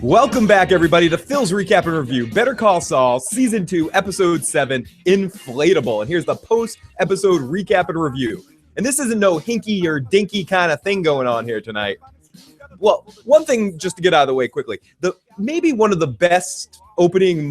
Welcome back, everybody, to Phil's Recap and Review, Better Call Saul, Season 2, Episode 7, Inflatable. And here's the post-episode recap and review. And this isn't no hinky or dinky kind of thing going on here tonight. Well, one thing just to get out of the way quickly. Maybe one of the best television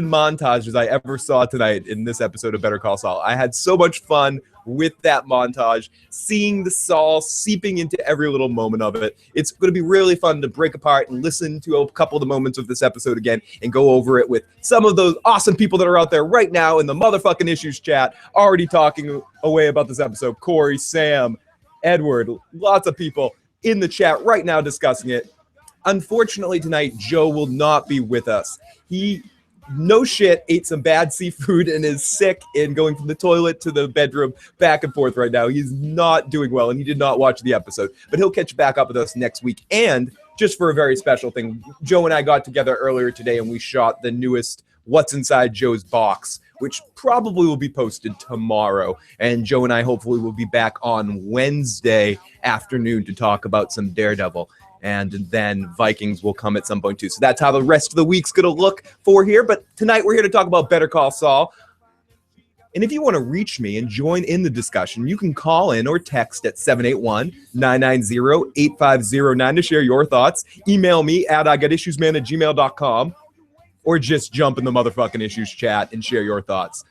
montages I ever saw tonight in this episode of Better Call Saul. I had so much fun with that montage, seeing the Saul seeping into every little moment of it. It's going to be really fun to break apart and listen to a couple of the moments of this episode again and go over it with some of those awesome people that are out there right now in the motherfucking issues chat already talking away about this episode. Corey, Sam, Edward, lots of people in the chat right now discussing it. Unfortunately, tonight, Joe will not be with us. He ate some bad seafood and is sick and going from the toilet to the bedroom back and forth right now. He's not doing well, and he did not watch the episode. But he'll catch back up with us next week. And just for a very special thing, Joe and I got together earlier today, and we shot the newest What's Inside Joe's Box, which probably will be posted tomorrow. And Joe and I hopefully will be back on Wednesday afternoon to talk about some Daredevil. And then Vikings will come at some point too. So that's how the rest of the week's going to look for here. But tonight we're here to talk about Better Call Saul. And if you want to reach me and join in the discussion, you can call in or text at 781-990-8509 to share your thoughts. Email me at igotissuesman@gmail.com. Or just jump in the motherfucking issues chat and share your thoughts.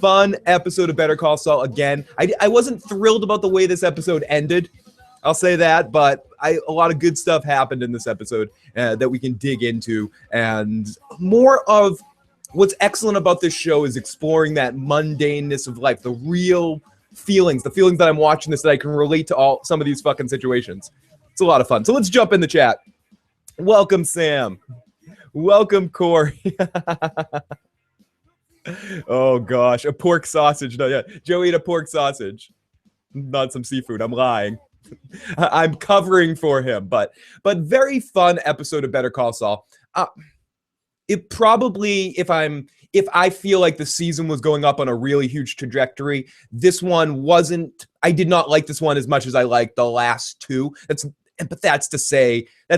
Fun episode of Better Call Saul again. I wasn't thrilled about the way this episode ended. I'll say that, but a lot of good stuff happened in this episode that we can dig into. And more of what's excellent about this show is exploring that mundaneness of life, the real feelings, the feelings that I'm watching this that I can relate to some of these fucking situations. It's a lot of fun. So let's jump in the chat. Welcome, Sam. Welcome, Corey. Oh, gosh. A pork sausage. No, yeah. Joe ate a pork sausage. Not some seafood. I'm lying. I'm covering for him. But very fun episode of Better Call Saul. It probably, if I feel like the season was going up on a really huge trajectory, this one wasn't. I did not like this one as much as I liked the last two. But that's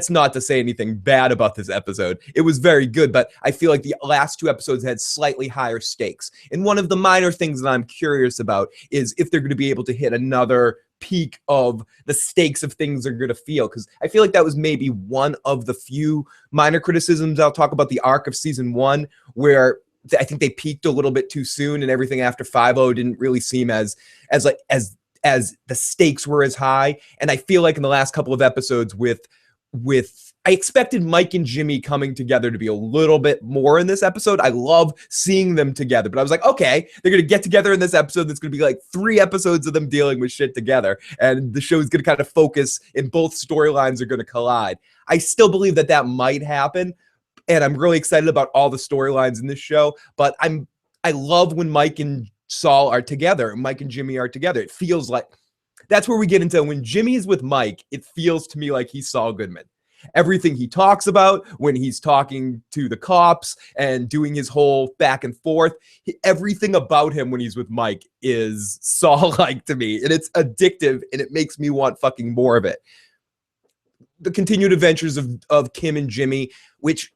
not to say anything bad about this episode. It was very good, but I feel like the last two episodes had slightly higher stakes. And one of the minor things that I'm curious about is if they're going to be able to hit another peak of the stakes of things they're going to feel. Because I feel like that was maybe one of the few minor criticisms. I'll talk about the arc of season 1, where I think they peaked a little bit too soon, and everything after 5-0 didn't really seem as the stakes were as high. And I feel like in the last couple of episodes with I expected Mike and Jimmy coming together to be a little bit more in this episode. I love seeing them together, but I was like, okay, they're going to get together in this episode. That's going to be like 3 episodes of them dealing with shit together. And the show's going to kind of focus and both storylines are going to collide. I still believe that might happen. And I'm really excited about all the storylines in this show, but I love when Mike and Saul are together, Mike and Jimmy are together. It feels like that's where we get into when Jimmy is with Mike. It feels to me like he's Saul Goodman. Everything he talks about when he's talking to the cops and doing his whole back and forth, everything about him when he's with Mike is Saul-like to me, and it's addictive, and it makes me want fucking more of it. The continued adventures of Kim and Jimmy, which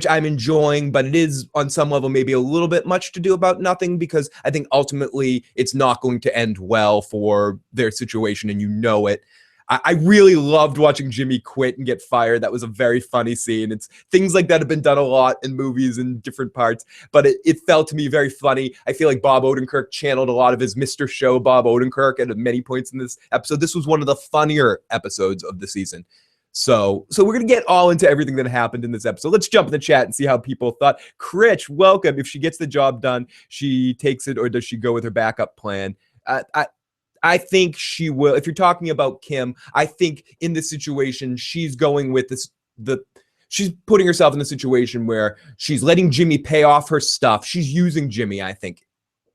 I'm enjoying, but it is on some level maybe a little bit much to do about nothing, because I think ultimately it's not going to end well for their situation, and you know it. I really loved watching Jimmy quit and get fired. That was a very funny scene. It's things like that have been done a lot in movies in different parts, but it felt to me very funny. I feel like Bob Odenkirk channeled a lot of his Mr. Show Bob Odenkirk at many points in this episode. This was one of the funnier episodes of the season. So we're going to get all into everything that happened in this episode. Let's jump in the chat and see how people thought. Critch, welcome. If she gets the job done, she takes it, or does she go with her backup plan? I think she will. If you're talking about Kim, I think in this situation, she's going with this. She's putting herself in the situation where she's letting Jimmy pay off her stuff. She's using Jimmy, I think,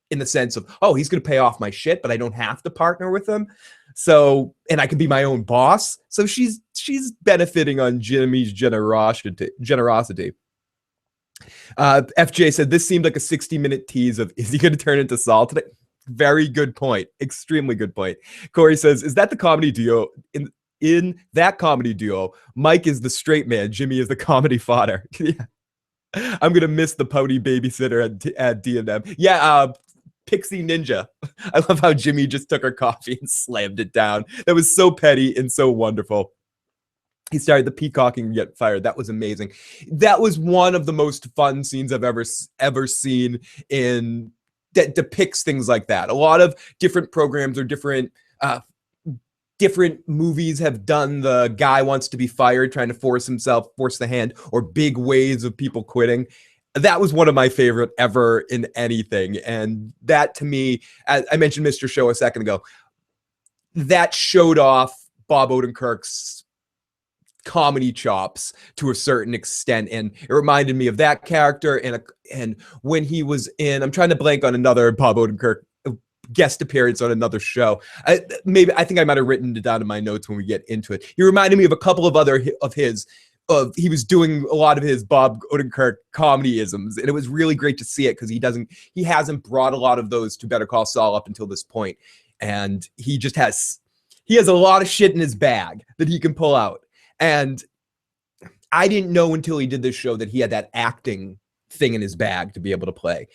in the sense of, oh, he's going to pay off my shit, but I don't have to partner with him. So, and I can be my own boss. So she's benefiting on Jimmy's generosity. FJ said, this seemed like a 60-minute tease of, is he going to turn into Saul today? Very good point. Extremely good point. Corey says, is that the comedy duo in that comedy duo, Mike is the straight man, Jimmy is the comedy fodder. Yeah. I'm gonna miss the pouty babysitter at D&M. Yeah, Pixie Ninja. I love how Jimmy just took her coffee and slammed it down. That was so petty and so wonderful. He started the peacocking and get fired. That was amazing. That was one of the most fun scenes I've ever seen in that depicts things like that. A lot of different programs or different movies have done the guy wants to be fired, trying to force the hand, or big waves of people quitting. That was one of my favorite ever in anything. And that, to me, as I mentioned Mr. Show a second ago, that showed off Bob Odenkirk's comedy chops to a certain extent, and it reminded me of that character. And when he was in, I'm trying to blank on another Bob Odenkirk guest appearance on another show. I think I might have written it down in my notes when we get into it. He reminded me of a couple of other of his. He was doing a lot of his Bob Odenkirk comedy-isms, and it was really great to see it because he hasn't brought a lot of those to Better Call Saul up until this point, and he has a lot of shit in his bag that he can pull out. And I didn't know until he did this show that he had that acting thing in his bag to be able to play.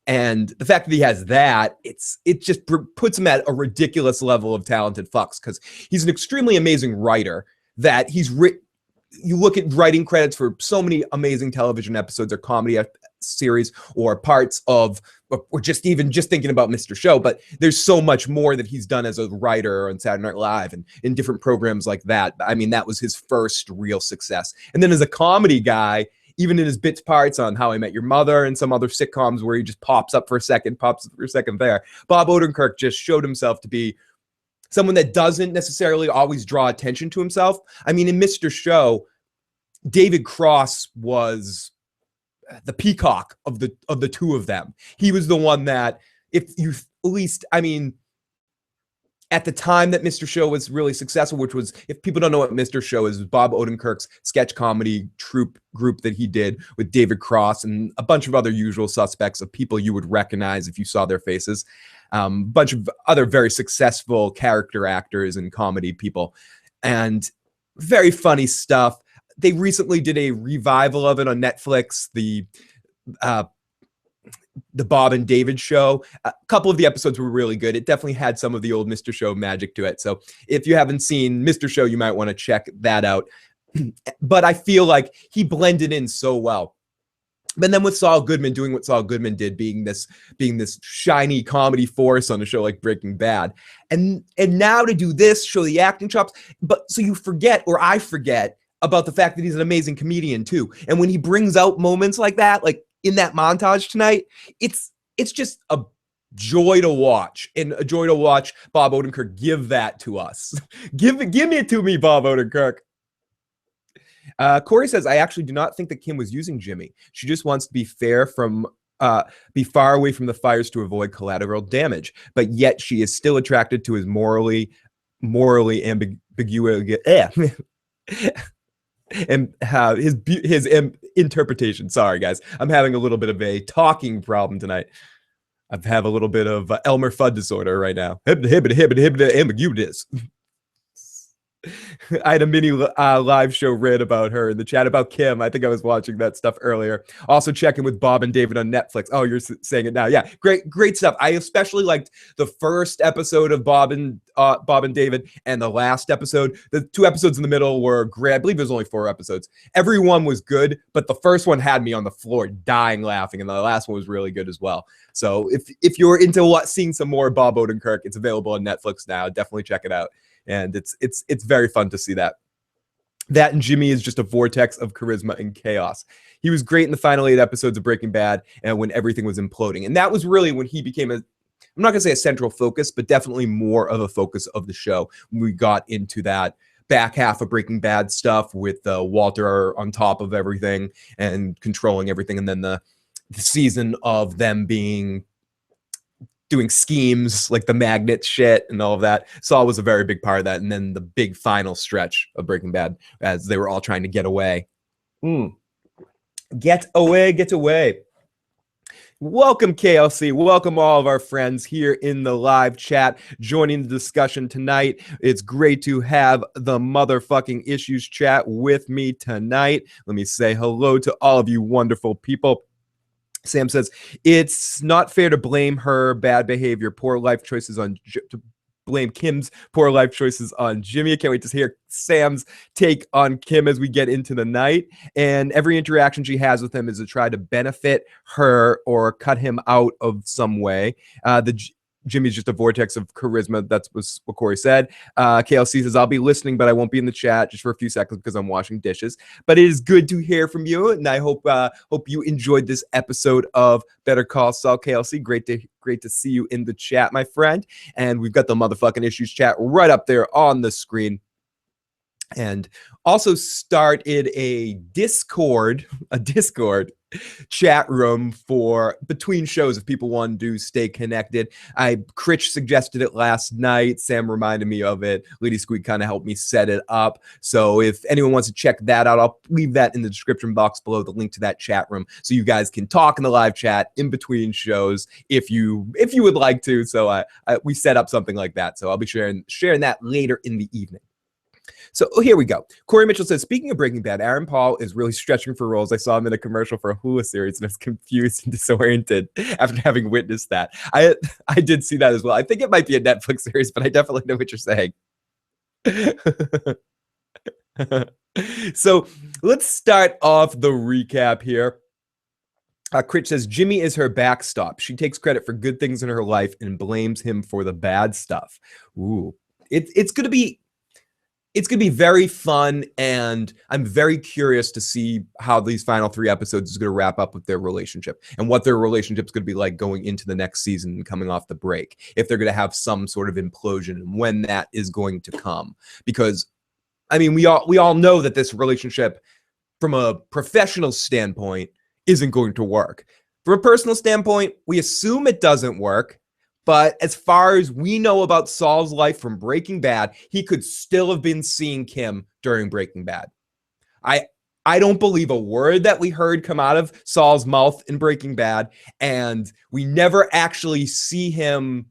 And the fact that he has that, it just puts him at a ridiculous level of talented fucks, because he's an extremely amazing writer. That you look at writing credits for so many amazing television episodes or comedy series or parts of, or just thinking about Mr. Show, but there's so much more that he's done as a writer on Saturday Night Live and in different programs like that. I mean, that was his first real success. And then as a comedy guy, even in his bits parts on How I Met Your Mother and some other sitcoms where he just pops up for a second there, Bob Odenkirk just showed himself to be someone that doesn't necessarily always draw attention to himself. I mean, in Mr. Show, David Cross was the peacock of the two of them. He was the one that, if you at least, I mean, at the time that Mr. Show was really successful, which was, if people don't know what Mr. Show is, Bob Odenkirk's sketch comedy troupe group that he did with David Cross and a bunch of other usual suspects of people you would recognize if you saw their faces. Bunch of other very successful character actors and comedy people, and very funny stuff. They recently did a revival of it on Netflix, the Bob and David Show. A couple of the episodes were really good. It definitely had some of the old Mr. Show magic to it. So if you haven't seen Mr. Show, you might want to check that out. But I feel like he blended in so well. But then with Saul Goodman doing what Saul Goodman did, being this shiny comedy force on a show like Breaking Bad, and now to do this, show the acting chops. But so you forget, or I forget, about the fact that he's an amazing comedian too. And when he brings out moments like that, like in that montage tonight, it's just a joy to watch, and a joy to watch Bob Odenkirk give that to us. Give it to me, Bob Odenkirk. Corey says, I actually do not think that Kim was using Jimmy. She just wants to be far away from the fires to avoid collateral damage, but yet she is still attracted to his morally ambiguous and his interpretation. Sorry, guys, I'm having a little bit of a talking problem tonight. I have a little bit of Elmer Fudd disorder right now. Ambiguous. I had a mini live show read about her in the chat about Kim. I think I was watching that stuff earlier. Also checking with Bob and David on Netflix. Oh, you're saying it now. Yeah, great stuff. I especially liked the first episode of Bob and David, and the last episode. The two episodes in the middle were great. I believe there's only 4 episodes. Everyone was good, but the first one had me on the floor dying laughing, and the last one was really good as well. So if you're into seeing some more Bob Odenkirk, it's available on Netflix now. Definitely check it out. And it's very fun to see that. That and Jimmy is just a vortex of charisma and chaos. He was great in the final 8 episodes of Breaking Bad, and when everything was imploding. And that was really when he became I'm not gonna say a central focus, but definitely more of a focus of the show. When we got into that back half of Breaking Bad stuff with Walter on top of everything and controlling everything, and then the season of them doing schemes like the magnet shit and all of that. Saul was a very big part of that. And then the big final stretch of Breaking Bad as they were all trying to get away. Get away. Welcome, KLC. Welcome, all of our friends here in the live chat joining the discussion tonight. It's great to have the motherfucking issues chat with me tonight. Let me say hello to all of you wonderful people. Sam says, it's not fair to blame her bad behavior, poor life choices on to blame Kim's poor life choices on Jimmy. I can't wait to hear Sam's take on Kim as we get into the night. And every interaction she has with him is to try to benefit her or cut him out of some way. Jimmy's just a vortex of charisma. That's what Corey said. KLC says, I'll be listening, but I won't be in the chat just for a few seconds because I'm washing dishes. But it is good to hear from you, and I hope you enjoyed this episode of Better Call Saul. KLC, great to see you in the chat, my friend. And we've got the motherfucking issues chat right up there on the screen. And also started a Discord chat room for between shows if people want to stay connected. Critch suggested it last night. Sam reminded me of it. Lady Squeak kind of helped me set it up. So if anyone wants to check that out, I'll leave that in the description box below, the link to that chat room, so you guys can talk in the live chat in between shows if you would like to. So we set up something like that. So I'll be sharing that later in the evening. So here we go. Corey Mitchell says, speaking of Breaking Bad, Aaron Paul is really stretching for roles. I saw him in a commercial for a Hulu series and I was confused and disoriented after having witnessed that. I did see that as well. I think it might be a Netflix series, but I definitely know what you're saying. So let's start off the recap here. Critch says, Jimmy is her backstop. She takes credit for good things in her life and blames him for the bad stuff. Ooh, it's going to be very fun, and I'm very curious to see how these final 3 episodes is going to wrap up with their relationship and what their relationship's going to be like going into the next season and coming off the break. If they're going to have some sort of implosion and when that is going to come. Because, I mean, we all know that this relationship, from a professional standpoint, isn't going to work. From a personal standpoint, we assume it doesn't work. But as far as we know about Saul's life from Breaking Bad, he could still have been seeing Kim during Breaking Bad. I don't believe a word that we heard come out of Saul's mouth in Breaking Bad, and we never actually see him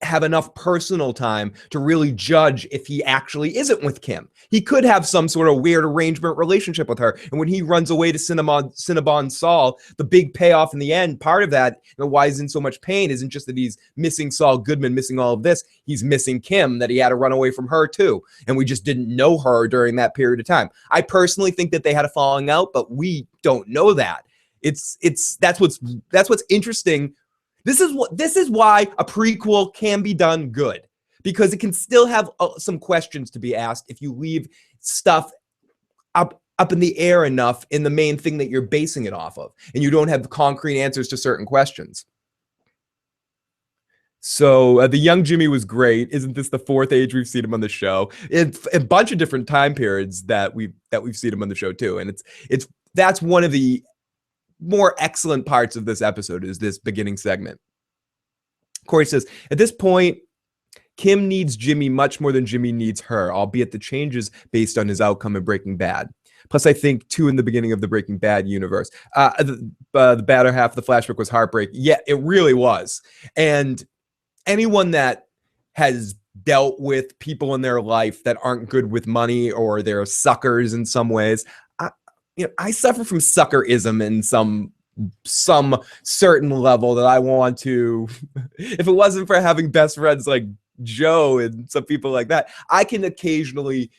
have enough personal time to really judge if he actually isn't with Kim. He could have some sort of weird arrangement relationship with her. And when he runs away to Cinnabon Saul, the big payoff in the end, part of that, why he's in so much pain, isn't just that he's missing Saul Goodman, missing all of this. He's missing Kim, that he had to run away from her too. And we just didn't know her during that period of time. I personally think that they had a falling out, but we don't know that. That's what's interesting. This is why a prequel can be done good, because it can still have some questions to be asked if you leave stuff up in the air enough in the main thing that you're basing it off of, and you don't have concrete answers to certain questions. So the young Jimmy was great. Isn't this the 4th age we've seen him on the show? It's a bunch of different time periods that we've seen him on the show too, and that's one of the more excellent parts of this episode, is this beginning segment. Corey says, at this point, Kim needs Jimmy much more than Jimmy needs her, albeit the changes based on his outcome in Breaking Bad. Plus, I think, too, in the beginning of the Breaking Bad universe, the better half of the flashback was heartbreaking. Yeah, it really was. And anyone that has dealt with people in their life that aren't good with money, or they're suckers in some ways, I suffer from suckerism in some certain level that I want to, if it wasn't for having best friends like Joe and some people like that, I can occasionally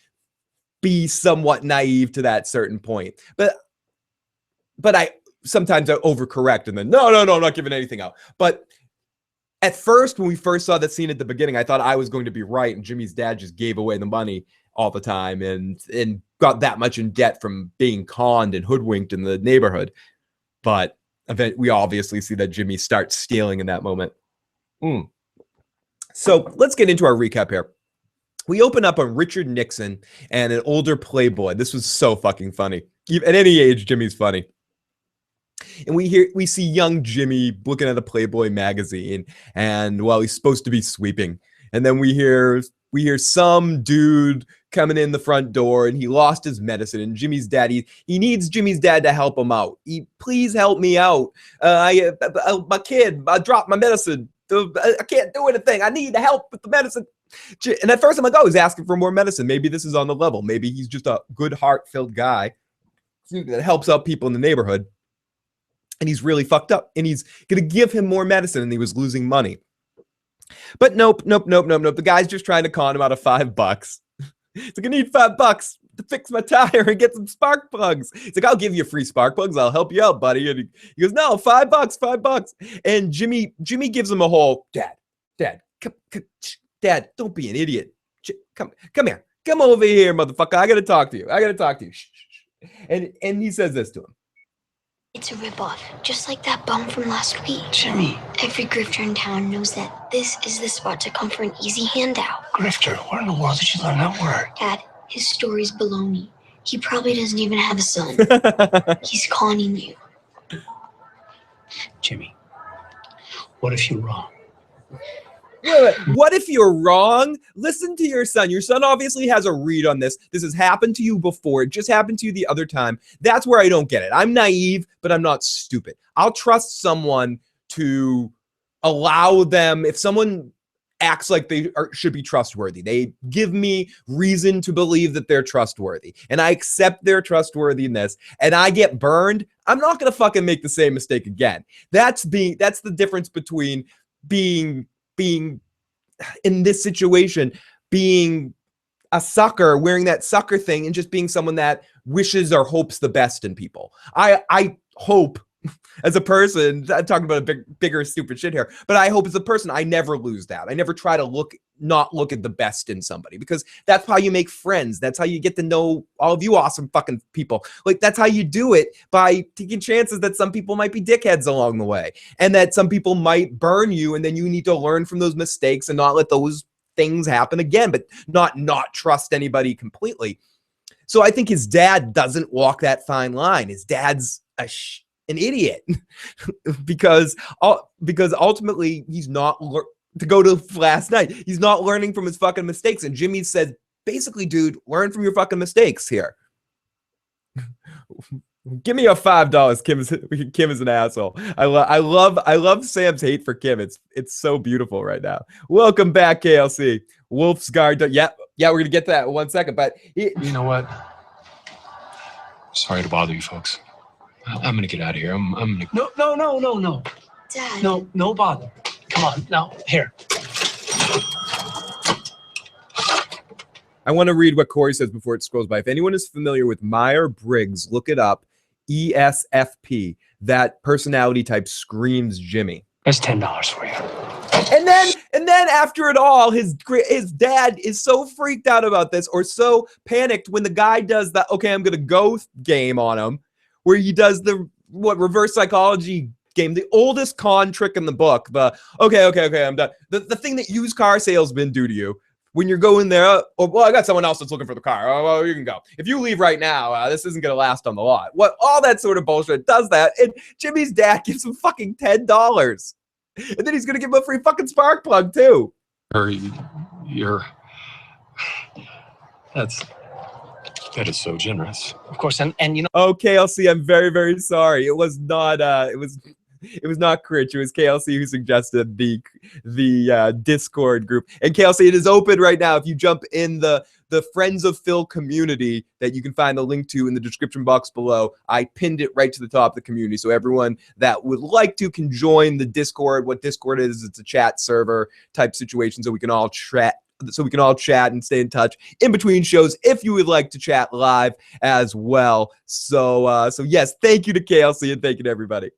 be somewhat naive to that certain point. But I sometimes overcorrect and then, no, I'm not giving anything out. But at first, when we first saw that scene at the beginning, I thought I was going to be right, and Jimmy's dad just gave away the money all the time and got that much in debt from being conned and hoodwinked in the neighborhood. But we obviously see that Jimmy starts stealing in that moment. So let's get into our recap here. We open up on Richard Nixon and an older playboy. This was so fucking funny. At any age, Jimmy's funny. And we see young Jimmy looking at a Playboy magazine, and he's supposed to be sweeping. And then we hear we hear some dude coming in the front door, and he lost his medicine. And Jimmy's dad, he needs Jimmy's dad to help him out. Please help me out. My kid, I dropped my medicine. I can't do anything. I need help with the medicine. And at first I'm like, oh, he's asking for more medicine. Maybe this is on the level. Maybe he's just a good heart-filled guy that helps out people in the neighborhood. And he's really fucked up. And he's going to give him more medicine, and he was losing money. But nope. The guy's just trying to con him out of $5. He's like, I need $5 to fix my tire and get some spark plugs. He's like, I'll give you free spark plugs. I'll help you out, buddy. And he goes, no, $5. And Jimmy gives him a whole, Dad, come, Dad, don't be an idiot. Come here. Come over here, motherfucker. I got to talk to you. Shh. And he says this to him. It's a ripoff, just like that bum from last week. Jimmy. Every grifter in town knows that this is the spot to come for an easy handout. Grifter? Where in the world did you learn that word? Dad, his story's baloney. He probably doesn't even have a son. He's conning you. Jimmy, what if you're wrong? Wait. What if you're wrong? Listen to your son. Your son obviously has a read on this. This has happened to you before. It just happened to you the other time. That's where I don't get it. I'm naive, but I'm not stupid. I'll trust someone to allow them, if someone acts like they should be trustworthy, they give me reason to believe that they're trustworthy, and I accept their trustworthiness, and I get burned, I'm not going to fucking make the same mistake again. That's the difference between being in this situation, being a sucker, wearing that sucker thing, and just being someone that wishes or hopes the best in people. I hope as a person, I'm talking about a bigger stupid shit here, but I hope as a person, I never lose that. I never try to not look at the best in somebody, because that's how you make friends. That's how you get to know all of you awesome fucking people. Like, that's how you do it, by taking chances that some people might be dickheads along the way, and that some people might burn you, and then you need to learn from those mistakes and not let those things happen again, but not trust anybody completely. So I think his dad doesn't walk that fine line. His dad's an idiot because ultimately he's not to go to last night. He's not learning from his fucking mistakes. And Jimmy said, basically, dude, learn from your fucking mistakes here. Give me your $5. Kim is an asshole. I love Sam's hate for Kim. It's so beautiful right now. Welcome back, KLC. Wolf's Guard. Yeah, we're gonna get to that in 1 second. But you know what? Sorry to bother you folks. I'm gonna get out of here. I'm gonna. No. Dad. No bother. Come on, now, here. I want to read what Corey says before it scrolls by. If anyone is familiar with Myers-Briggs, look it up. ESFP. That personality type screams Jimmy. That's $10 for you. And then after it all, his dad is so freaked out about this, or so panicked when the guy does the okay, I'm gonna go game on him, where he does the reverse psychology game, the oldest con trick in the book. The okay, I'm done. The thing that used car salesmen do to you when you're going there. I got someone else that's looking for the car. Oh, well, you can go. If you leave right now, this isn't gonna last on the lot. All that sort of bullshit does that. And Jimmy's dad gives him fucking $10, and then he's gonna give him a free fucking spark plug too. That is so generous. Of course, and you know. Oh, KLC, I'm very, very sorry. It was not Critch. It was KLC who suggested the Discord group. And KLC, it is open right now. If you jump in the Friends of Phil community that you can find the link to in the description box below, I pinned it right to the top of the community. So everyone that would like to can join the Discord. What Discord is, it's a chat server type situation, so we can all chat. And stay in touch in between shows if you would like to chat live as well. So yes, thank you to KLC and thank you to everybody.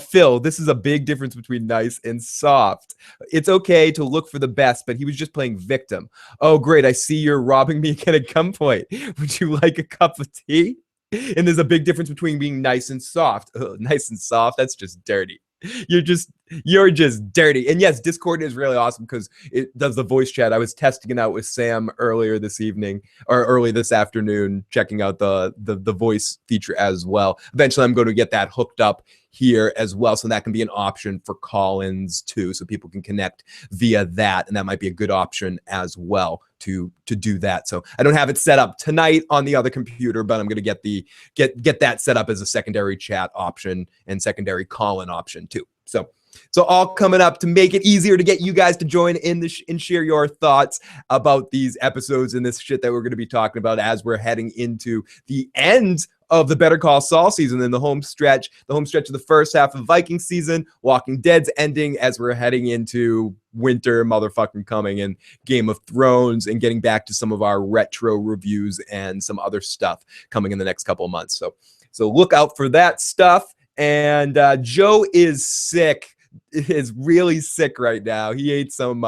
Phil, this is a big difference between nice and soft. It's okay to look for the best, but he was just playing victim. Oh, great. I see you're robbing me again at gunpoint. Would you like a cup of tea? And there's a big difference between being nice and soft. Ugh, nice and soft, that's just dirty. You're just You're just dirty. And yes, Discord is really awesome because it does the voice chat. I was testing it out with Sam earlier this evening or early this afternoon, checking out the voice feature as well. Eventually, I'm going to get that hooked up here as well, so that can be an option for call-ins too, so people can connect via that, and that might be a good option as well to do that. So I don't have it set up tonight on the other computer, but I'm going to get that set up as a secondary chat option and secondary call-in option too. So all coming up to make it easier to get you guys to join in and share your thoughts about these episodes and this shit that we're going to be talking about as we're heading into the end of the Better Call Saul season and the home stretch of the first half of Viking season. Walking Dead's ending as we're heading into winter motherfucking coming, and Game of Thrones, and getting back to some of our retro reviews and some other stuff coming in the next couple of months. So look out for that stuff. And Joe is sick. Is really sick right now. He ate some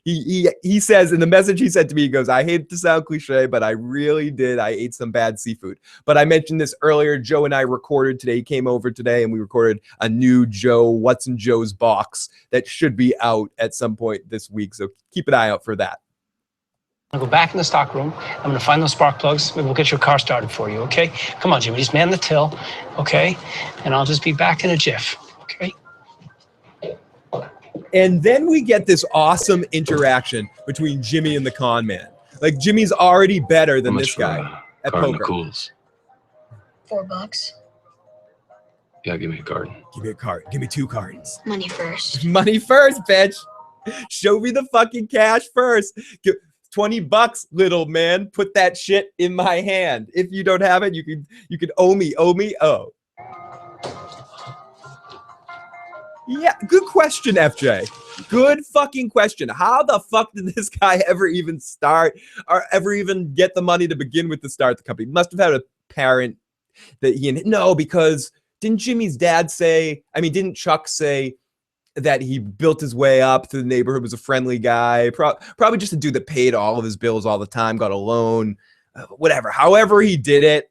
he says in the message he sent to me, he goes, I hate to sound cliche, but I really did. I ate some bad seafood. But I mentioned this earlier. Joe and I recorded today. He came over today and we recorded a new Joe What's in Joe's Box that should be out at some point this week. So keep an eye out for that. I'm gonna go back in the stock room. I'm gonna find those spark plugs. Maybe we'll get your car started for you, okay? Come on, Jimmy, just man the till, okay? And I'll just be back in a jiff, okay? And then we get this awesome interaction between Jimmy and the con man. Like, Jimmy's already better than this guy at poker. Cools? $4. Yeah, give me a card. Give me a card. Give me 2 cards. Money first. Money first, bitch. Show me the fucking cash first. Give $20, little man. Put that shit in my hand. If you don't have it, you could owe me. Oh. Yeah, good question, FJ. Good fucking question. How the fuck did this guy ever even start or ever even get the money to begin with to start the company? Must have had a parent that no, because didn't Jimmy's dad say, didn't Chuck say that he built his way up through the neighborhood, was a friendly guy, probably just a dude that paid all of his bills all the time, got a loan, whatever. However he did it,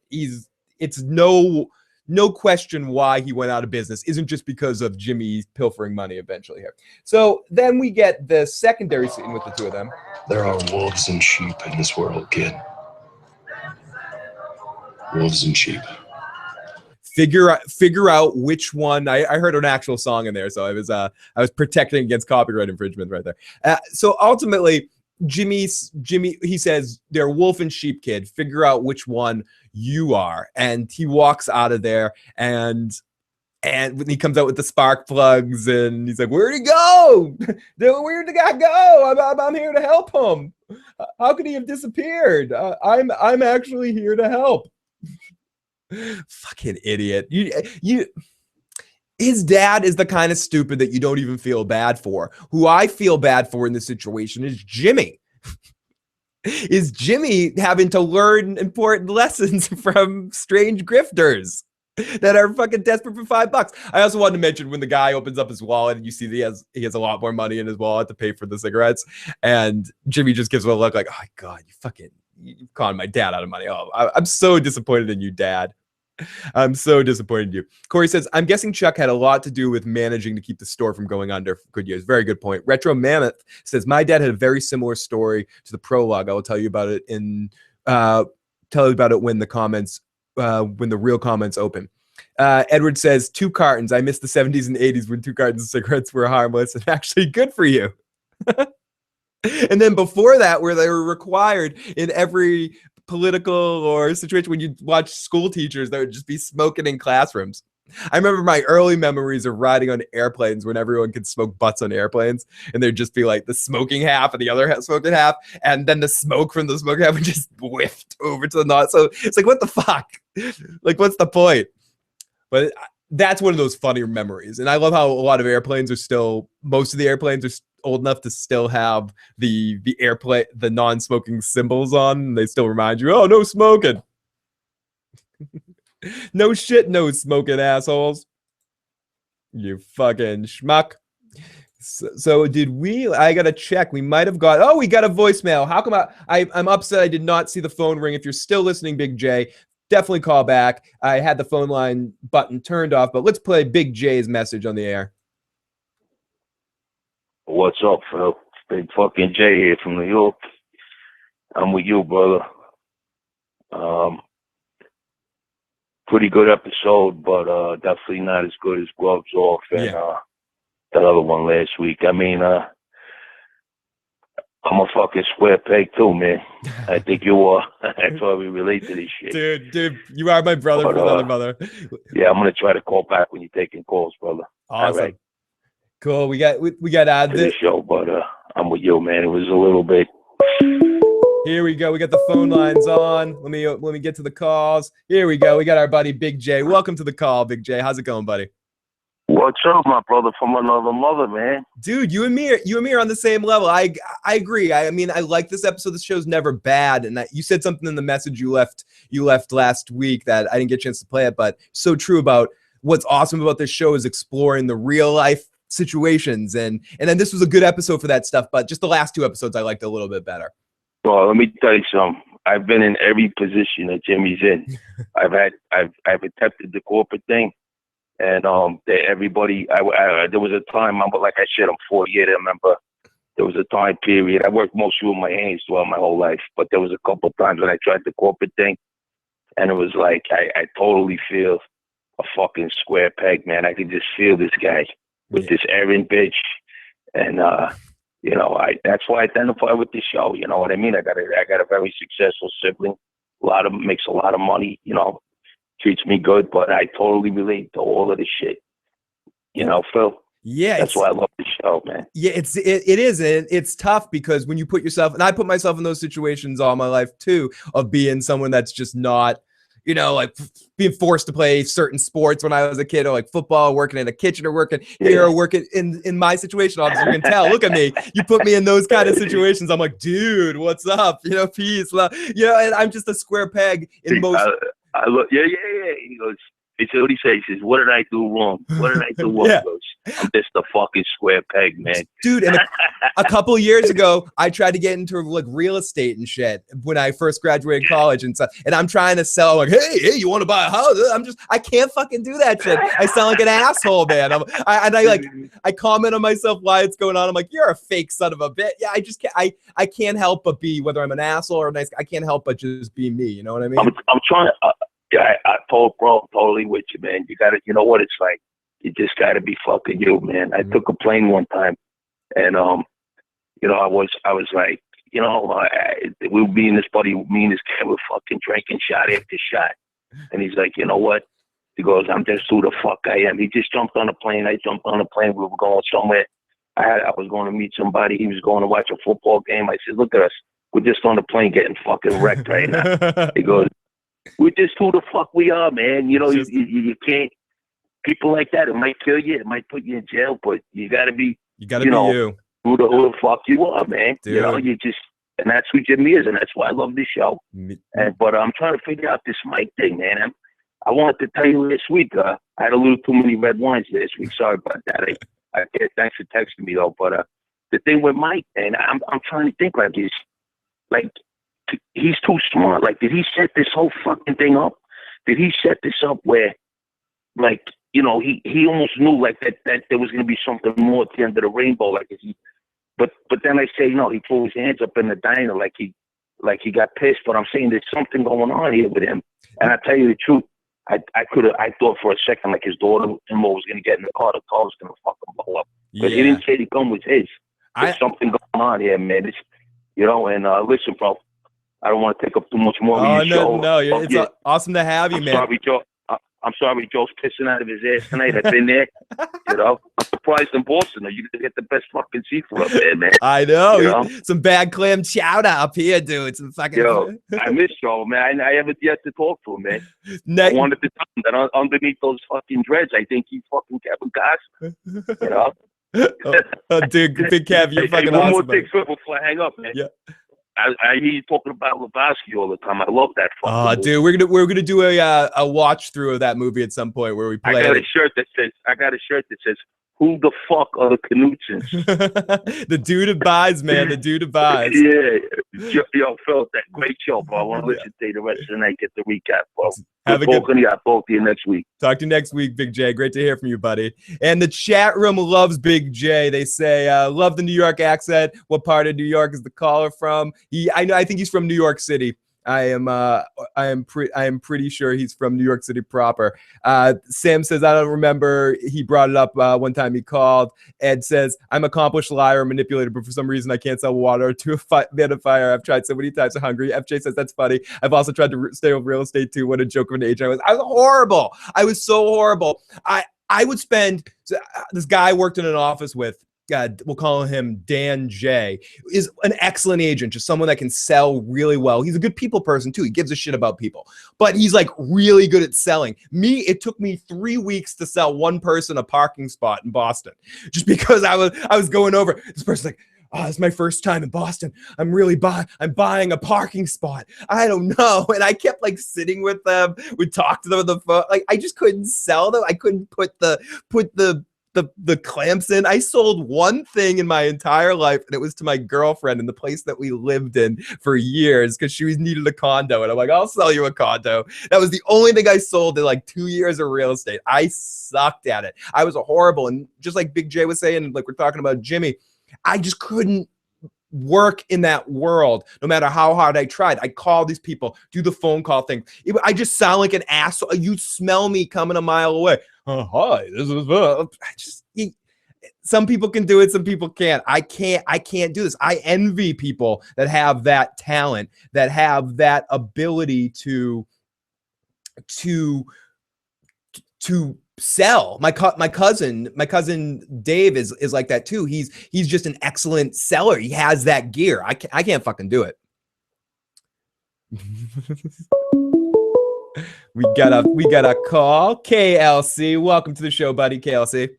it's no question why he went out of business isn't just because of Jimmy pilfering money eventually here. So then we get the secondary scene with the two of them. There are wolves and sheep in this world, kid. Wolves and sheep. Figure out which one. I heard an actual song in there, so I was protecting against copyright infringement right there. So ultimately, Jimmy, he says, they're wolf and sheep, kid. Figure out which one you are. And he walks out of there, and when he comes out with the spark plugs, and he's like, where'd he go? Where'd the guy go? I'm here to help him. How could he have disappeared? I'm actually here to help. Fucking idiot. His dad is the kind of stupid that you don't even feel bad for. Who I feel bad for in this situation is Jimmy. Is Jimmy having to learn important lessons from strange grifters that are fucking desperate for $5. I also wanted to mention when the guy opens up his wallet and you see that he has a lot more money in his wallet to pay for the cigarettes, and Jimmy just gives him a look like, oh my God, you conned my dad out of money. Oh, I'm so disappointed in you, Dad. I'm so disappointed in you. Corey says, I'm guessing Chuck had a lot to do with managing to keep the store from going under for good years. Very good point. Retro Mammoth says, my dad had a very similar story to the prologue. I will tell you about it when the real comments open. Edward says, 2 cartons. I missed the 70s and 80s when 2 cartons of cigarettes were harmless and actually good for you. And then before that, where they were required in every political or situation when you watch school teachers that would just be smoking in classrooms. I remember my early memories of riding on airplanes when everyone could smoke butts on airplanes, and there'd just be like the smoking half and the other smoking half, and then the smoke from the smoking half would just whiffed over to the knot. So it's like, what the fuck? Like, what's the point? But that's one of those funny memories. And I love how a lot of airplanes are still, most of the airplanes are old enough to still have the airplane, the non-smoking symbols on. They still remind you, oh, no smoking. No shit, no smoking, assholes. You fucking schmuck. So did we? I gotta check. We might have got. Oh, we got a voicemail. How come I'm upset? I did not see the phone ring. If you're still listening, Big J, definitely call back. I had the phone line button turned off, but let's play Big J's message on the air. What's up, Phil? Big fucking Jay here from New York. I'm with you, brother. Pretty good episode, but definitely not as good as Gloves Off and that other one last week. I mean, I'm a fucking square peg too, man. I think you are. That's why we relate to this shit. Dude, you are my brother from another mother. Yeah, I'm gonna try to call back when you're taking calls, brother. Awesome. All right. Cool. We got to add this show, but I'm with you, man. It was a little bit. Here we go. We got the phone lines on. Let me get to the calls. Here we go. We got our buddy Big J. Welcome to the call, Big J. How's it going, buddy? What's up, my brother from another mother, man? Dude, you and me are on the same level. I agree. I mean, I like this episode. The show's never bad. And you said something in the message you left last week that I didn't get a chance to play it, but so true about what's awesome about this show is exploring the real life situations. And then this was a good episode for that stuff, but just the last two episodes I liked a little bit better. Well, let me tell you something. I've been in every position that Jimmy's in. I've attempted the corporate thing. And everybody, there was a time, like I said, I'm 48. I remember there was a time period. I worked mostly with my hands throughout my whole life, but there was a couple of times when I tried the corporate thing, and it was like I totally feel a fucking square peg, man. I could just feel this guy with this errand bitch, and that's why I identify with this show. You know what I mean? I got a very successful sibling. Makes a lot of money. Treats me good, but I totally relate to all of this shit. Phil. Yeah, that's why I love the show, man. Yeah, it is. It's tough because when you put yourself, and I put myself in those situations all my life too, of being someone that's just not, like being forced to play certain sports when I was a kid, or like football, working in a kitchen, or working here, or working in my situation. Obviously, you can tell. Look at me. You put me in those kind of situations. I'm like, dude, what's up? Peace, love. And I'm just a square peg in most. I look, yeah. He goes, what he says, he says, what did I do wrong? What did I do wrong? Yeah. He goes, I'm just a fucking square peg, man. Dude, and a couple of years ago, I tried to get into like real estate and shit when I first graduated college and stuff. And I'm trying to sell, like, hey, you want to buy a house? I can't fucking do that shit. I sound like an asshole, man. I comment on myself why it's going on. I'm like, you're a fake son of a bitch. Yeah, I just can't. I can't help but be, whether I'm an asshole or nice. I can't help but just be me. You know what I mean? I'm trying. I told bro, totally with you, man. You gotta, you know what it's like. You just gotta be fucking you, man. I took a plane one time, and I was like, we were being this buddy, me and this kid were fucking drinking shot after shot, and he's like, you know what? He goes, I'm just who the fuck I am. He just jumped on a plane. I jumped on a plane. We were going somewhere. I was going to meet somebody. He was going to watch a football game. I said, look at us. We're just on the plane getting fucking wrecked right now. He goes, we're just who the fuck we are, man. You can't. People like that, it might kill you. It might put you in jail, but you gotta be. You gotta be you. Who the fuck you are, man. Dude. You just, and that's who Jimmy is, and that's why I love this show. But I'm trying to figure out this mic thing, man. I wanted to tell you last week. I had a little too many red wines last week. Sorry about that. Thanks for texting me though. But the thing with Mike, and I'm trying to think he's too smart. Like, did he set this whole fucking thing up? Did he set this up where, he almost knew that there was gonna be something more at the end of the rainbow? But then I say, no, he threw his hands up in the diner like he got pissed. But I'm saying there's something going on here with him. And I tell you the truth, I thought for a second like his daughter-in-law was gonna get in the car was gonna fucking blow up. But he didn't say the gun was his. There's something going on here, man. It's, and listen, bro. I don't want to take up too much more of your show. No, it's awesome to have you, man. Sorry, Joe. I'm sorry, Joe's pissing out of his ass tonight. I've been there. I'm surprised in Boston. You get the best fucking seafood up there, man. I know. Some bad clam chowder up here, dude. Some fucking. I miss Joe, man. I haven't yet to talk to him, man. I wanted to tell him that underneath those fucking dreads, I think he's fucking Kevin Costner. Dude, Big Kev, you're fucking one awesome. One more thing before I hang up, man. Yeah. I hear you talking about Lebowski all the time. I love that fucking movie. Dude, we're gonna do a watch through of that movie at some point where we play. I got a shirt that says Who the fuck are the Knutsons? The dude abides, man. The dude abides. Yeah. Yo, Phil, that great show, bro. I want to listen to you the rest of the night, get the recap, bro. Have a good talking to you. I'll talk to you next week. Talk to you next week, Big J. Great to hear from you, buddy. And the chat room loves Big J. They say, love the New York accent. What part of New York is the caller from? I think he's from New York City. I am pretty sure he's from New York City proper. Sam says, I don't remember. He brought it up one time he called. Ed says, I'm an accomplished liar and manipulator, but for some reason I can't sell water to a man of fire. I've tried so many times. I'm hungry. FJ says, that's funny. I've also tried to stay with real estate too. What a joke of an age I was. I was horrible. I was so horrible. I would spend, this guy I worked in an office with, we'll call him Dan J, is an excellent agent, just someone that can sell really well. He's a good people person too. He gives a shit about people, but he's like really good at selling. Me, it took me 3 weeks to sell one person a parking spot in Boston, just because I was going over. This person's like, oh, it's my first time in Boston. I'm buying a parking spot. I don't know. And I kept like sitting with them, would talk to them on the phone. Like I just couldn't sell them. I couldn't put the clamps in. I sold one thing in my entire life, and it was to my girlfriend in the place that we lived in for years because she needed a condo. And I'm like, I'll sell you a condo. That was the only thing I sold in like 2 years of real estate. I sucked at it. I was horrible. And just like Big J was saying, like we're talking about Jimmy, I just couldn't work in that world no matter how hard I tried. I call these people, do the phone call thing. I just sound like an asshole. You smell me coming a mile away. Hi, this is some people can do it, some people can't. I can't do this. I envy people that have that talent, that have that ability to sell. My cousin Dave is like that too. He's just an excellent seller. He has that gear. I can't fucking do it. We got a call. KLC, welcome to the show, buddy. KLC.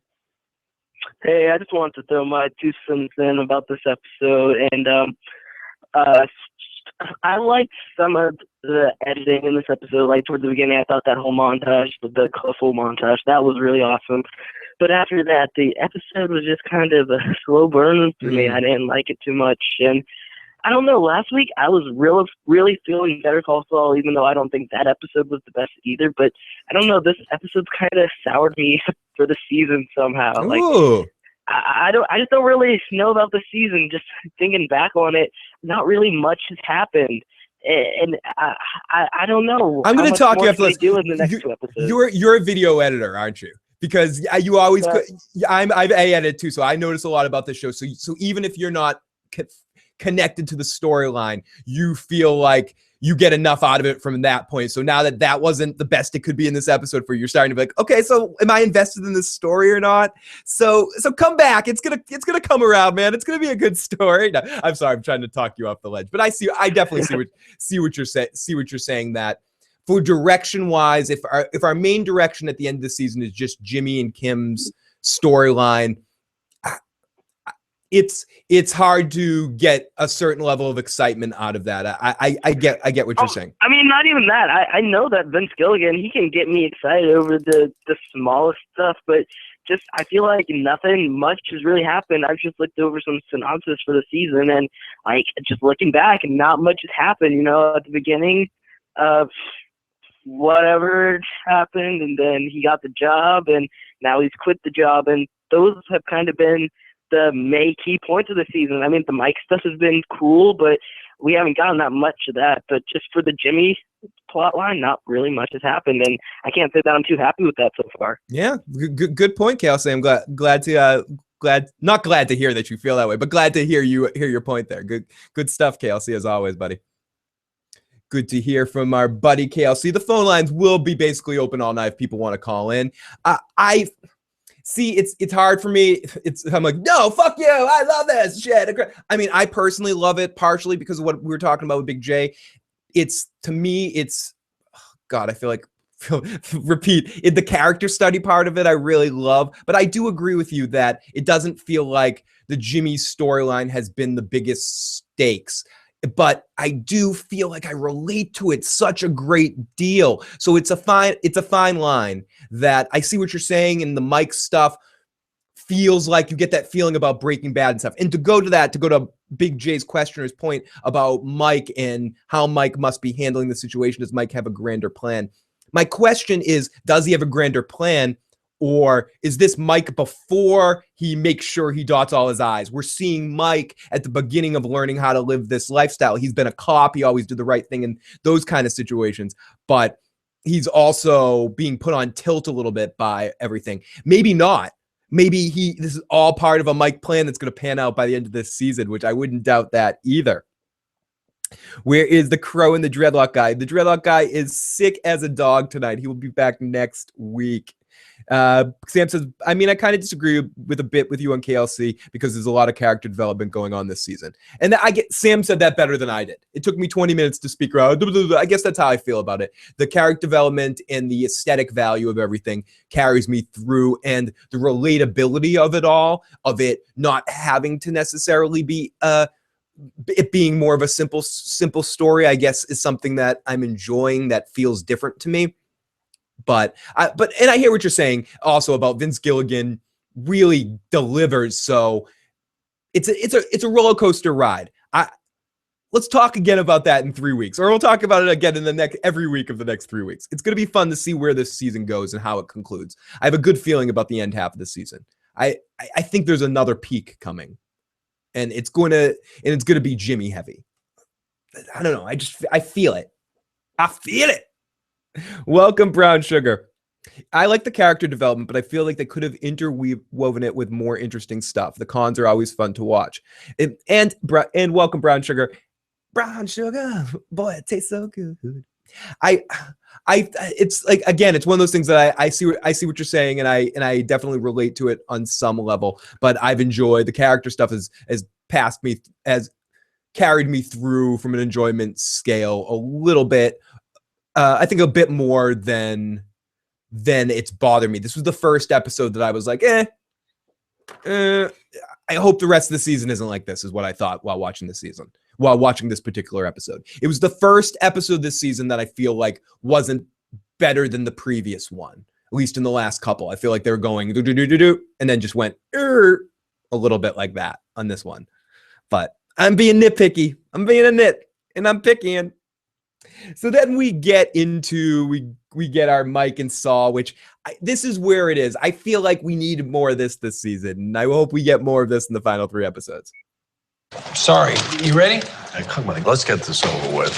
Hey, I just wanted to throw my 2 cents in about this episode, and I liked some of the editing in this episode. Like towards the beginning, I thought that whole montage, the colorful montage, that was really awesome. But after that, the episode was just kind of a slow burn for me. I didn't like it too much, and I don't know. Last week, I was really feeling Better Call Saul, even though I don't think that episode was the best either. But I don't know. This episode's kind of soured me for the season somehow. Ooh. Like, I just don't really know about the season. Just thinking back on it, not really much has happened, and I don't know. I'm going to talk you after this. Do in the next 2 episodes. You're a video editor, aren't you? Because you always. I've edited too, so I notice a lot about this show. So even if you're not connected to the storyline, you feel like you get enough out of it from that point. So now that wasn't the best it could be in this episode for you, you're starting to be like, okay, so am I invested in this story or not? So come back. It's gonna come around, man. It's gonna be a good story. No, I'm sorry, I'm trying to talk you off the ledge, but I definitely see what you're saying. That for direction wise, if our main direction at the end of the season is just Jimmy and Kim's storyline, it's hard to get a certain level of excitement out of that. I get what you're saying. I mean, not even that. I know that Vince Gilligan, he can get me excited over the smallest stuff, but just I feel like nothing much has really happened. I've just looked over some synopsis for the season, and like just looking back, and not much has happened. You know, at the beginning of whatever happened, and then he got the job, and now he's quit the job, and those have kind of been the main key points of the season. I mean, the Mike stuff has been cool, but we haven't gotten that much of that. But just for the Jimmy plot line, not really much has happened, and I can't say that I'm too happy with that so far. Yeah, good point, Kelsey. I'm not glad to hear that you feel that way, but glad to hear your point there. Good stuff, KLC, as always, buddy. Good to hear from our buddy KLC. The phone lines will be basically open all night if people want to call in. See, it's hard for me. I'm like, no, fuck you. I love this shit. I mean, I personally love it partially because of what we were talking about with Big J. To me, God, I feel like repeat the character study part of it. I really love, but I do agree with you that it doesn't feel like the Jimmy storyline has been the biggest stakes. But I do feel like I relate to it such a great deal. So it's a fine line that I see what you're saying in the Mike stuff feels like you get that feeling about Breaking Bad and stuff. And to go to Big J's questioner's point about Mike and how Mike must be handling the situation. Does Mike have a grander plan? My question is, does he have a grander plan? Or is this Mike before he makes sure he dots all his I's? We're seeing Mike at the beginning of learning how to live this lifestyle. He's been a cop. He always did the right thing in those kind of situations. But he's also being put on tilt a little bit by everything. Maybe not. Maybe this is all part of a Mike plan that's going to pan out by the end of this season, which I wouldn't doubt that either. Where is the Crow and the Dreadlock guy? The Dreadlock guy is sick as a dog tonight. He will be back next week. Sam says, I mean, I kind of disagree with a bit with you on KLC because there's a lot of character development going on this season. And Sam said that better than I did. It took me 20 minutes to speak around. I guess that's how I feel about it. The character development and the aesthetic value of everything carries me through, and the relatability of it all, of it not having to necessarily be it being more of a simple story, I guess, is something that I'm enjoying that feels different to me. But I hear what you're saying also about Vince Gilligan really delivers. So it's a roller coaster ride. Let's talk again about that in 3 weeks, or we'll talk about it again in every week of the next 3 weeks. It's going to be fun to see where this season goes and how it concludes. I have a good feeling about the end half of the season. I think there's another peak coming, and it's going to be Jimmy heavy. I don't know. I feel it. I feel it. Welcome, Brown Sugar. I like the character development, but I feel like they could have interwoven it with more interesting stuff. The cons are always fun to watch. And welcome, Brown Sugar. Brown Sugar, boy, it tastes so good. It's like, again, it's one of those things that I see what you're saying, and I definitely relate to it on some level. But I've enjoyed the character stuff has carried me through from an enjoyment scale a little bit. I think a bit more than it's bothered me. This was the first episode that I was like, I hope the rest of the season isn't like this, is what I thought while watching this particular episode. It was the first episode this season that I feel like wasn't better than the previous one, at least in the last couple. I feel like they were going do, and then just went a little bit like that on this one. But I'm being nitpicky. I'm being a nit, and I'm picking. So then we get into we get our Mike and Saul, which this is where it is. I feel like we need more of this season, and I hope we get more of this in the final 3 episodes. Sorry, you ready? Hey, come on, let's get this over with.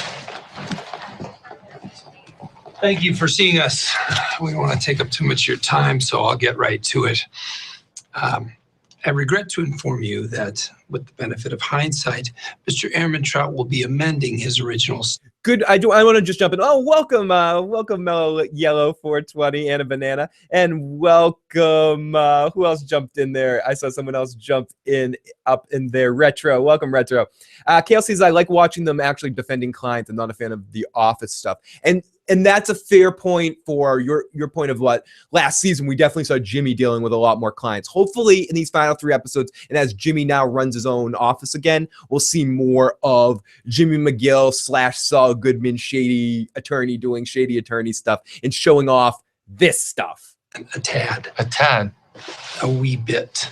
Thank you for seeing us. We don't want to take up too much of your time, so I'll get right to it. I regret to inform you that, with the benefit of hindsight, Mr. Ehrmantraut will be amending his original. Good. I want to just jump in. Oh, welcome, Mellow Yellow 420 and a banana, and welcome. Who else jumped in there? I saw someone else jump up in there. Retro. Welcome, Retro. Kale says, I like watching them actually defending clients. I'm not a fan of the office stuff, and that's a fair point for your point of what last season we definitely saw Jimmy dealing with a lot more clients. Hopefully in these final 3 episodes, and as Jimmy now runs his own office again, we'll see more of Jimmy McGill / Saul Goodman, shady attorney, doing shady attorney stuff and showing off this stuff. A tad. A wee bit.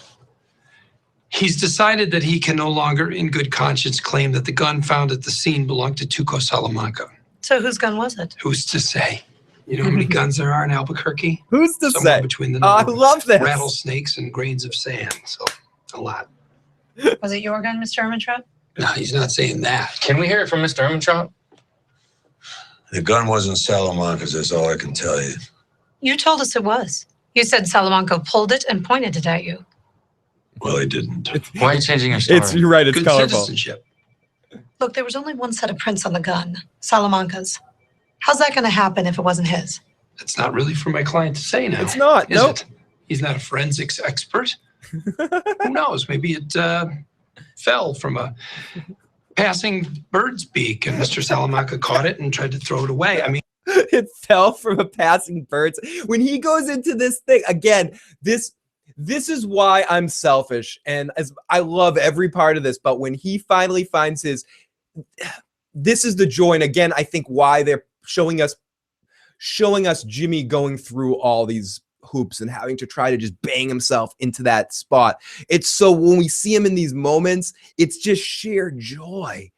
He's decided that he can no longer, in good conscience, claim that the gun found at the scene belonged to Tuco Salamanca. So whose gun was it? Who's to say? You know how many guns there are in Albuquerque? Who's to Somewhere say? between the I number love of this. rattlesnakes and grains of sand. So, a lot. Was it your gun, Mr. Ehrmantraut? No, he's not saying that. Can we hear it from Mr. Ehrmantraut? The gun wasn't Salamanca's, that's all I can tell you. You told us it was. You said Salamanca pulled it and pointed it at you. Well, he didn't. Why are you changing your story? You're right. It's Good colorful. citizenship. Look, there was only one set of prints on the gun, Salamanca's. How's that going to happen if it wasn't his? It's not really for my client to say now. It's not. Is Nope. it? He's not a forensics expert. Who knows? Maybe it fell from a passing bird's beak and Mr. Salamanca caught it and tried to throw it away. I mean, It fell from a passing bird. When he goes into this thing again, this is why I'm selfish, and as I love every part of this. But when he finally finds this is the joy, and again, I think why they're showing us Jimmy going through all these hoops and having to try to just bang himself into that spot. It's so when we see him in these moments, it's just sheer joy.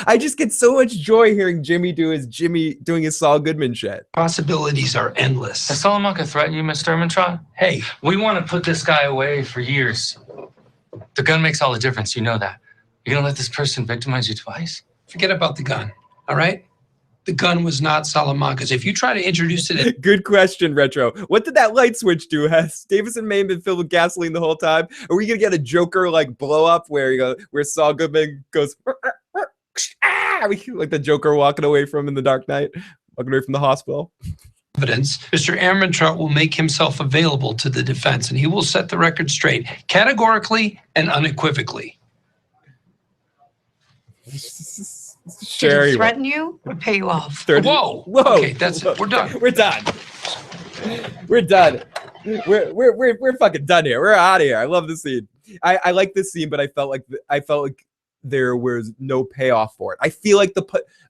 I just get so much joy hearing Jimmy doing his Saul Goodman shit. Possibilities are endless. Has Salamanca threatened you, Mr. Ermintrout? Hey, We want to put this guy away for years. The gun makes all the difference. You know that. You're going to let this person victimize you twice? forget about the gun, all right? The gun was not Salamanca's. If you try to introduce it... Good question, Retro. What did that light switch do? Has Davison Maine been filled with gasoline the whole time? Are we going to get a Joker like blow up where Saul Goodman goes like the Joker walking away from in The Dark Knight, walking away from the hospital? Evidence, Mr. Ermintrout will make himself available to the defense, and he will set the record straight, categorically and unequivocally. Did he threaten you or pay you off? Whoa! Okay, that's it. We're done. We're done. We're done. We're fucking done here. We're out of here. I love this scene. I like this scene, but I felt like there was no payoff for it. I feel like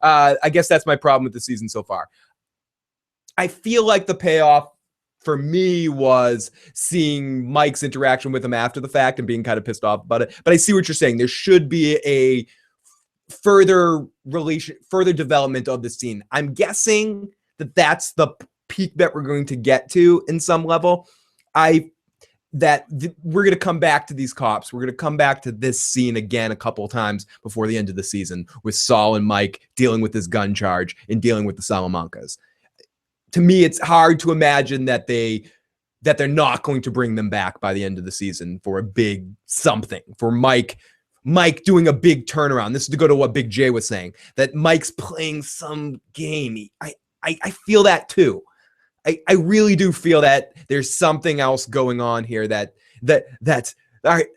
I guess that's my problem with the season so far. I feel like the payoff for me was seeing Mike's interaction with him after the fact and being kind of pissed off about it. But I see what you're saying. There should be a further development of the scene. I'm guessing that's the peak that we're going to get to in some level. We're going to come back to these cops. We're going to come back to this scene again a couple of times before the end of the season with Saul and Mike dealing with this gun charge and dealing with the Salamancas. To me, it's hard to imagine that they're not going to bring them back by the end of the season for a big something, for Mike doing a big turnaround. This is to go to what Big J was saying, that Mike's playing some game. I feel that too. I really do feel that there's something else going on here that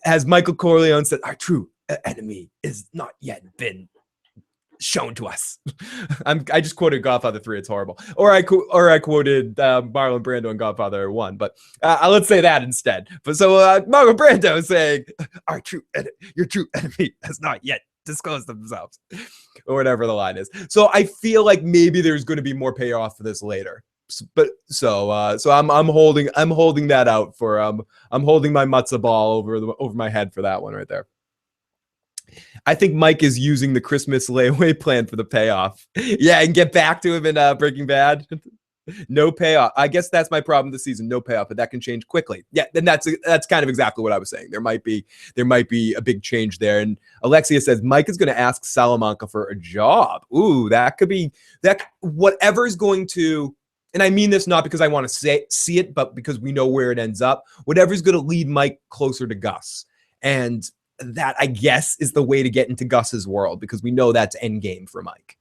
as Michael Corleone said, our true enemy is not yet been shown to us. I just quoted Godfather 3. It's horrible. Or I quoted Marlon Brando in Godfather 1. But let's say that instead. But so Marlon Brando is saying, your true enemy has not yet disclosed themselves, or whatever the line is. So I feel like maybe there's going to be more payoff for this later. But so I'm holding that out for I'm holding my matzo ball over my head for that one right there. I think Mike is using the Christmas layaway plan for the payoff. Yeah, and get back to him in Breaking Bad. No payoff. I guess that's my problem this season. No payoff, but that can change quickly. Yeah, then that's kind of exactly what I was saying. There might be a big change there. And Alexia says Mike is going to ask Salamanca for a job. Ooh, that could be that. Whatever is going to, and I mean this not because I want to see it, but because we know where it ends up. Whatever is going to lead Mike closer to Gus, and that, I guess, is the way to get into Gus's world, because we know that's endgame for Mike.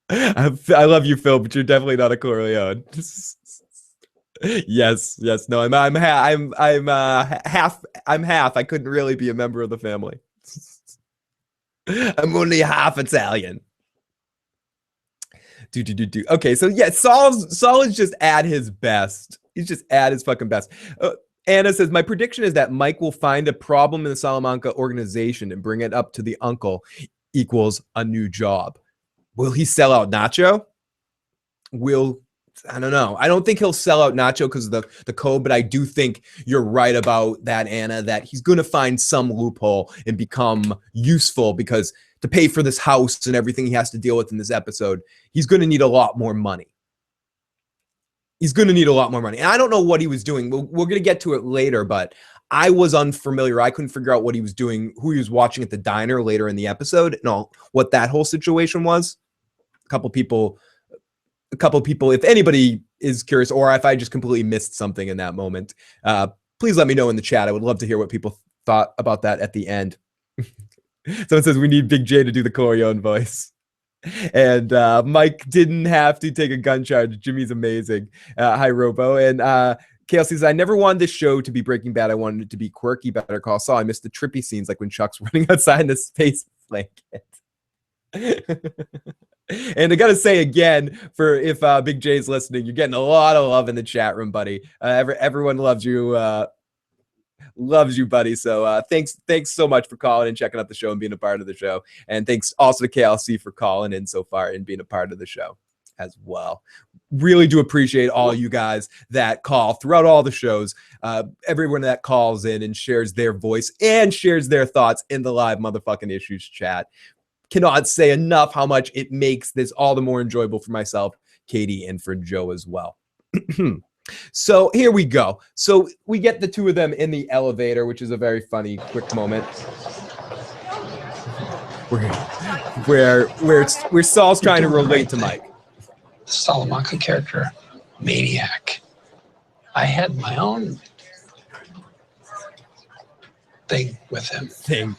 I love you, Phil, but you're definitely not a Corleone. Yes, no, I'm half. I couldn't really be a member of the family. I'm only half Italian. Do. Okay, so yeah, Saul is just at his best. He's just at his fucking best. Anna says, my prediction is that Mike will find a problem in the Salamanca organization and bring it up to the uncle, equals a new job. Will he sell out Nacho? I don't know. I don't think he'll sell out Nacho because of the code, but I do think you're right about that, Anna, that he's going to find some loophole and become useful, because to pay for this house and everything he has to deal with in this episode, he's going to need a lot more money. And I don't know what he was doing. We're going to get to it later, but I was unfamiliar. I couldn't figure out what he was doing, who he was watching at the diner later in the episode, and all what that whole situation was. A couple people, if anybody is curious, or if I just completely missed something in that moment, please let me know in the chat. I would love to hear what people thought about that at the end. Someone says we need Big J to do the Corleone voice. And Mike didn't have to take a gun charge. Jimmy's amazing. Hi, Robo. And KLC says, I never wanted this show to be Breaking Bad. I wanted it to be quirky, Better Call Saul. I missed the trippy scenes, like when Chuck's running outside in the space blanket. And I got to say again, for if Big J's listening, you're getting a lot of love in the chat room, buddy. Everyone loves you. Loves you, buddy. So thanks so much for calling and checking out the show and being a part of the show. And thanks also to KLC for calling in so far and being a part of the show. as well. Really do appreciate all you guys that call throughout all the shows. Everyone that calls in and shares their voice and shares their thoughts in the live motherfucking issues chat. Cannot say enough how much it makes this all the more enjoyable for myself, Katie, and for Joe as well. So here we go. So we get the two of them in the elevator, which is a very funny, quick moment. Where Saul's trying to relate to Mike. The Salamanca character, maniac. I had my own thing with him.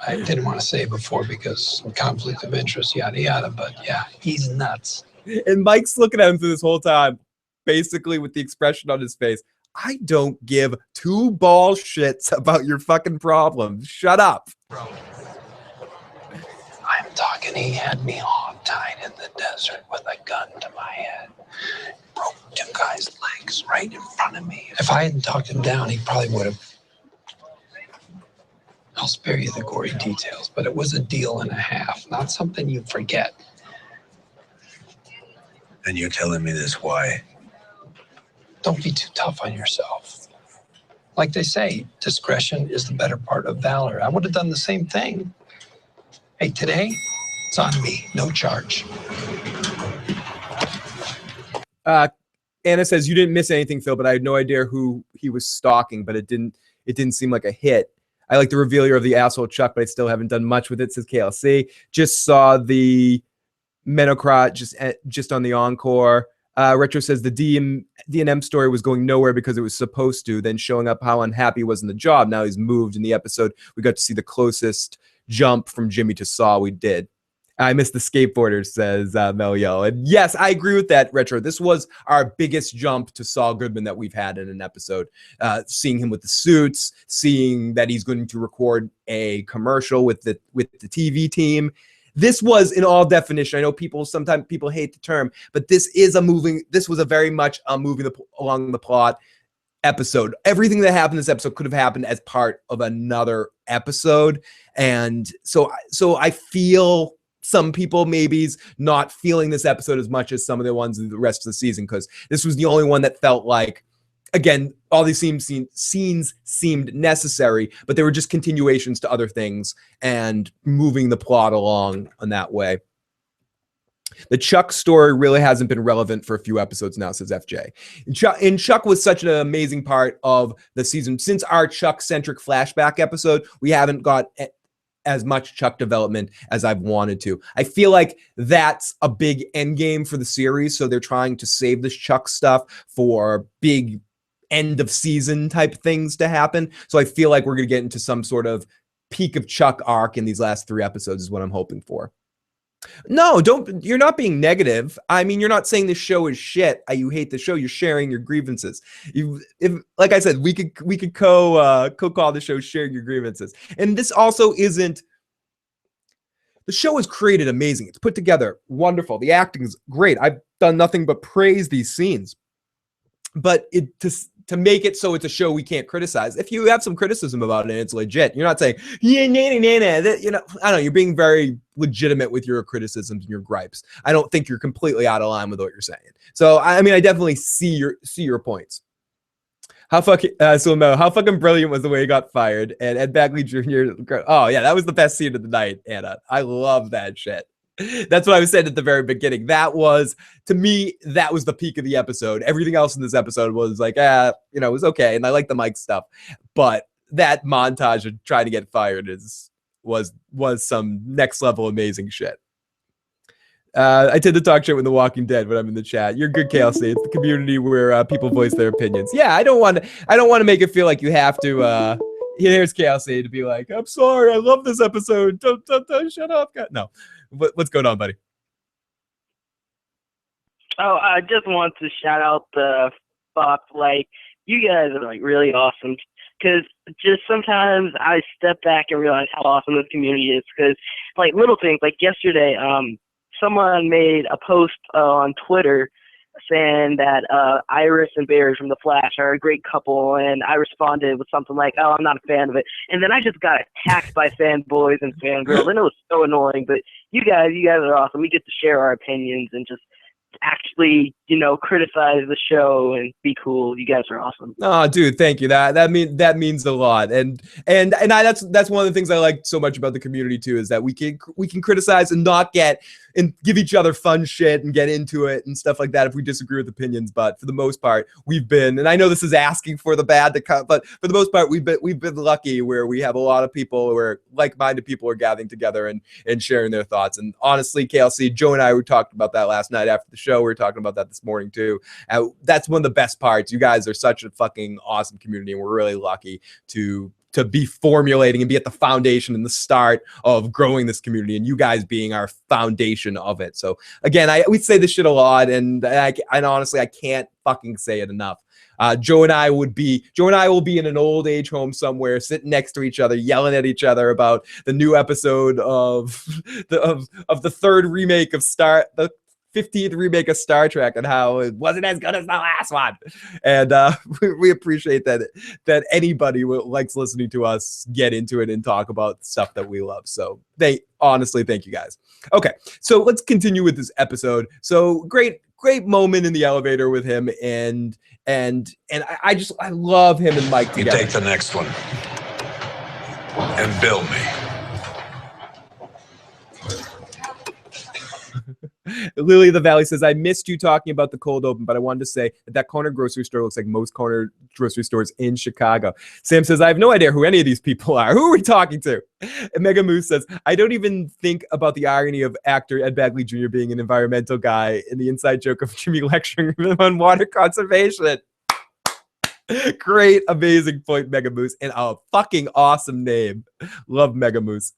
I didn't want to say before because conflict of interest, yada yada. But yeah, he's nuts. And Mike's looking at him through this whole time, basically with the expression on his face. I don't give two ball shits about your fucking problems. Shut up. Bro. I'm talking, he had me hog-tied in the desert with a gun to my head. Broke two guys' legs right in front of me. If I hadn't talked him down, he probably would have. I'll spare you the gory details, but it was a deal and a half, not something you forget. And you're telling me this why? Don't be too tough on yourself. Like they say, discretion is the better part of valor. I would have done the same thing. Hey, today, it's on me. No charge. Anna says, you didn't miss anything, Phil, but I had no idea who he was stalking, but it didn't seem like a hit. I like the reveal of the asshole Chuck, but I still haven't done much with it, says KLC. Just saw the Menocrat just on the Encore. Retro says the D&M story was going nowhere because it was supposed to, then showing up how unhappy he was in the job. Now he's moved. In the episode, we got to see the closest jump from Jimmy to Saul we did. I missed the skateboarder, says Melio. And yes, I agree with that, Retro. This was our biggest jump to Saul Goodman that we've had in an episode. Seeing him with the suits, seeing that he's going to record a commercial with the TV team. This was in all definition. I know sometimes people hate the term, but this was a very much moving along the plot episode. Everything that happened in this episode could have happened as part of another episode. And so I feel some people maybe's not feeling this episode as much as some of the ones in the rest of the season, because this was the only one that felt like, again, all these scenes seemed necessary, but they were just continuations to other things and moving the plot along in that way. The Chuck story really hasn't been relevant for a few episodes now, says FJ. And Chuck was such an amazing part of the season. Since our Chuck-centric flashback episode, we haven't got as much Chuck development as I've wanted to. I feel like that's a big end game for the series, so they're trying to save this Chuck stuff for big end of season type things to happen. So I feel like we're going to get into some sort of peak of Chuck arc in these last 3 episodes is what I'm hoping for. No, you're not being negative. I mean, you're not saying the show is shit. You hate the show. You're sharing your grievances. If like I said, we could co-call the show sharing your grievances. And this also isn't, the show is created amazing. It's put together wonderful. The acting is great. I've done nothing but praise these scenes. But to make it so it's a show we can't criticize. If you have some criticism about it, it's legit. You're not saying, yeah, I don't know, you're being very legitimate with your criticisms and your gripes. I don't think you're completely out of line with what you're saying. So, I mean, I definitely see your points. How fucking brilliant was the way he got fired? And Ed Bagley Jr., oh yeah, that was the best scene of the night, Anna. I love that shit. That's what I was saying at the very beginning. That was, to me, that was the peak of the episode. Everything else in this episode was like, it was okay. And I like the Mike stuff. But that montage of trying to get fired was some next level amazing shit. I tend to talk shit with The Walking Dead when I'm in the chat. You're good, KLC. It's the community where people voice their opinions. Yeah, I don't want to make it feel like you have to. Here's KLC to be like, I'm sorry, I love this episode. Don't shut up. No. What's going on, buddy? Oh, I just want to shout out the Fox. Like, you guys are like really awesome. Because just sometimes I step back and realize how awesome this community is. Because like little things, like yesterday, someone made a post on Twitter saying that Iris and Barry from The Flash are a great couple, and I responded with something like, oh, I'm not a fan of it. And then I just got attacked by fanboys and fangirls, and it was so annoying. But you guys are awesome. We get to share our opinions and just actually, criticize the show and be cool. You guys are awesome. Oh, dude, thank you. That means a lot. And that's one of the things I like so much about the community too, is that we can criticize and not get and give each other fun shit and get into it and stuff like that if we disagree with opinions. But for the most part, we've been, and I know this is asking for the bad to come, but for the most part, we've been lucky where we have a lot of people where like-minded people are gathering together and sharing their thoughts. And honestly, KLC, Joe and I, we talked about that last night after the show. We were talking about that this morning too. That's one of the best parts. You guys are such a fucking awesome community, and we're really lucky to be formulating and be at the foundation and the start of growing this community, and you guys being our foundation of it. So again, we say this shit a lot, and honestly, I can't fucking say it enough. Joe and I will be in an old age home somewhere, sitting next to each other, yelling at each other about the new episode of the third remake of the 15th remake of Star Trek, and how it wasn't as good as the last one. And we appreciate that anybody who likes listening to us get into it and talk about stuff that we love. So honestly, thank you guys. Okay, so let's continue with this episode. So great moment in the elevator with him, and I love him and Mike together. You take the next one and bill me. Lily of the Valley says, I missed you talking about the cold open, but I wanted to say that corner grocery store looks like most corner grocery stores in Chicago. Sam says, I have no idea who any of these people are. Who are we talking to? And Mega Moose says, I don't even think about the irony of actor Ed Bagley Jr. being an environmental guy in the inside joke of Jimmy lecturing him on water conservation. Great, amazing point, Mega Moose, and a fucking awesome name. Love Mega Moose.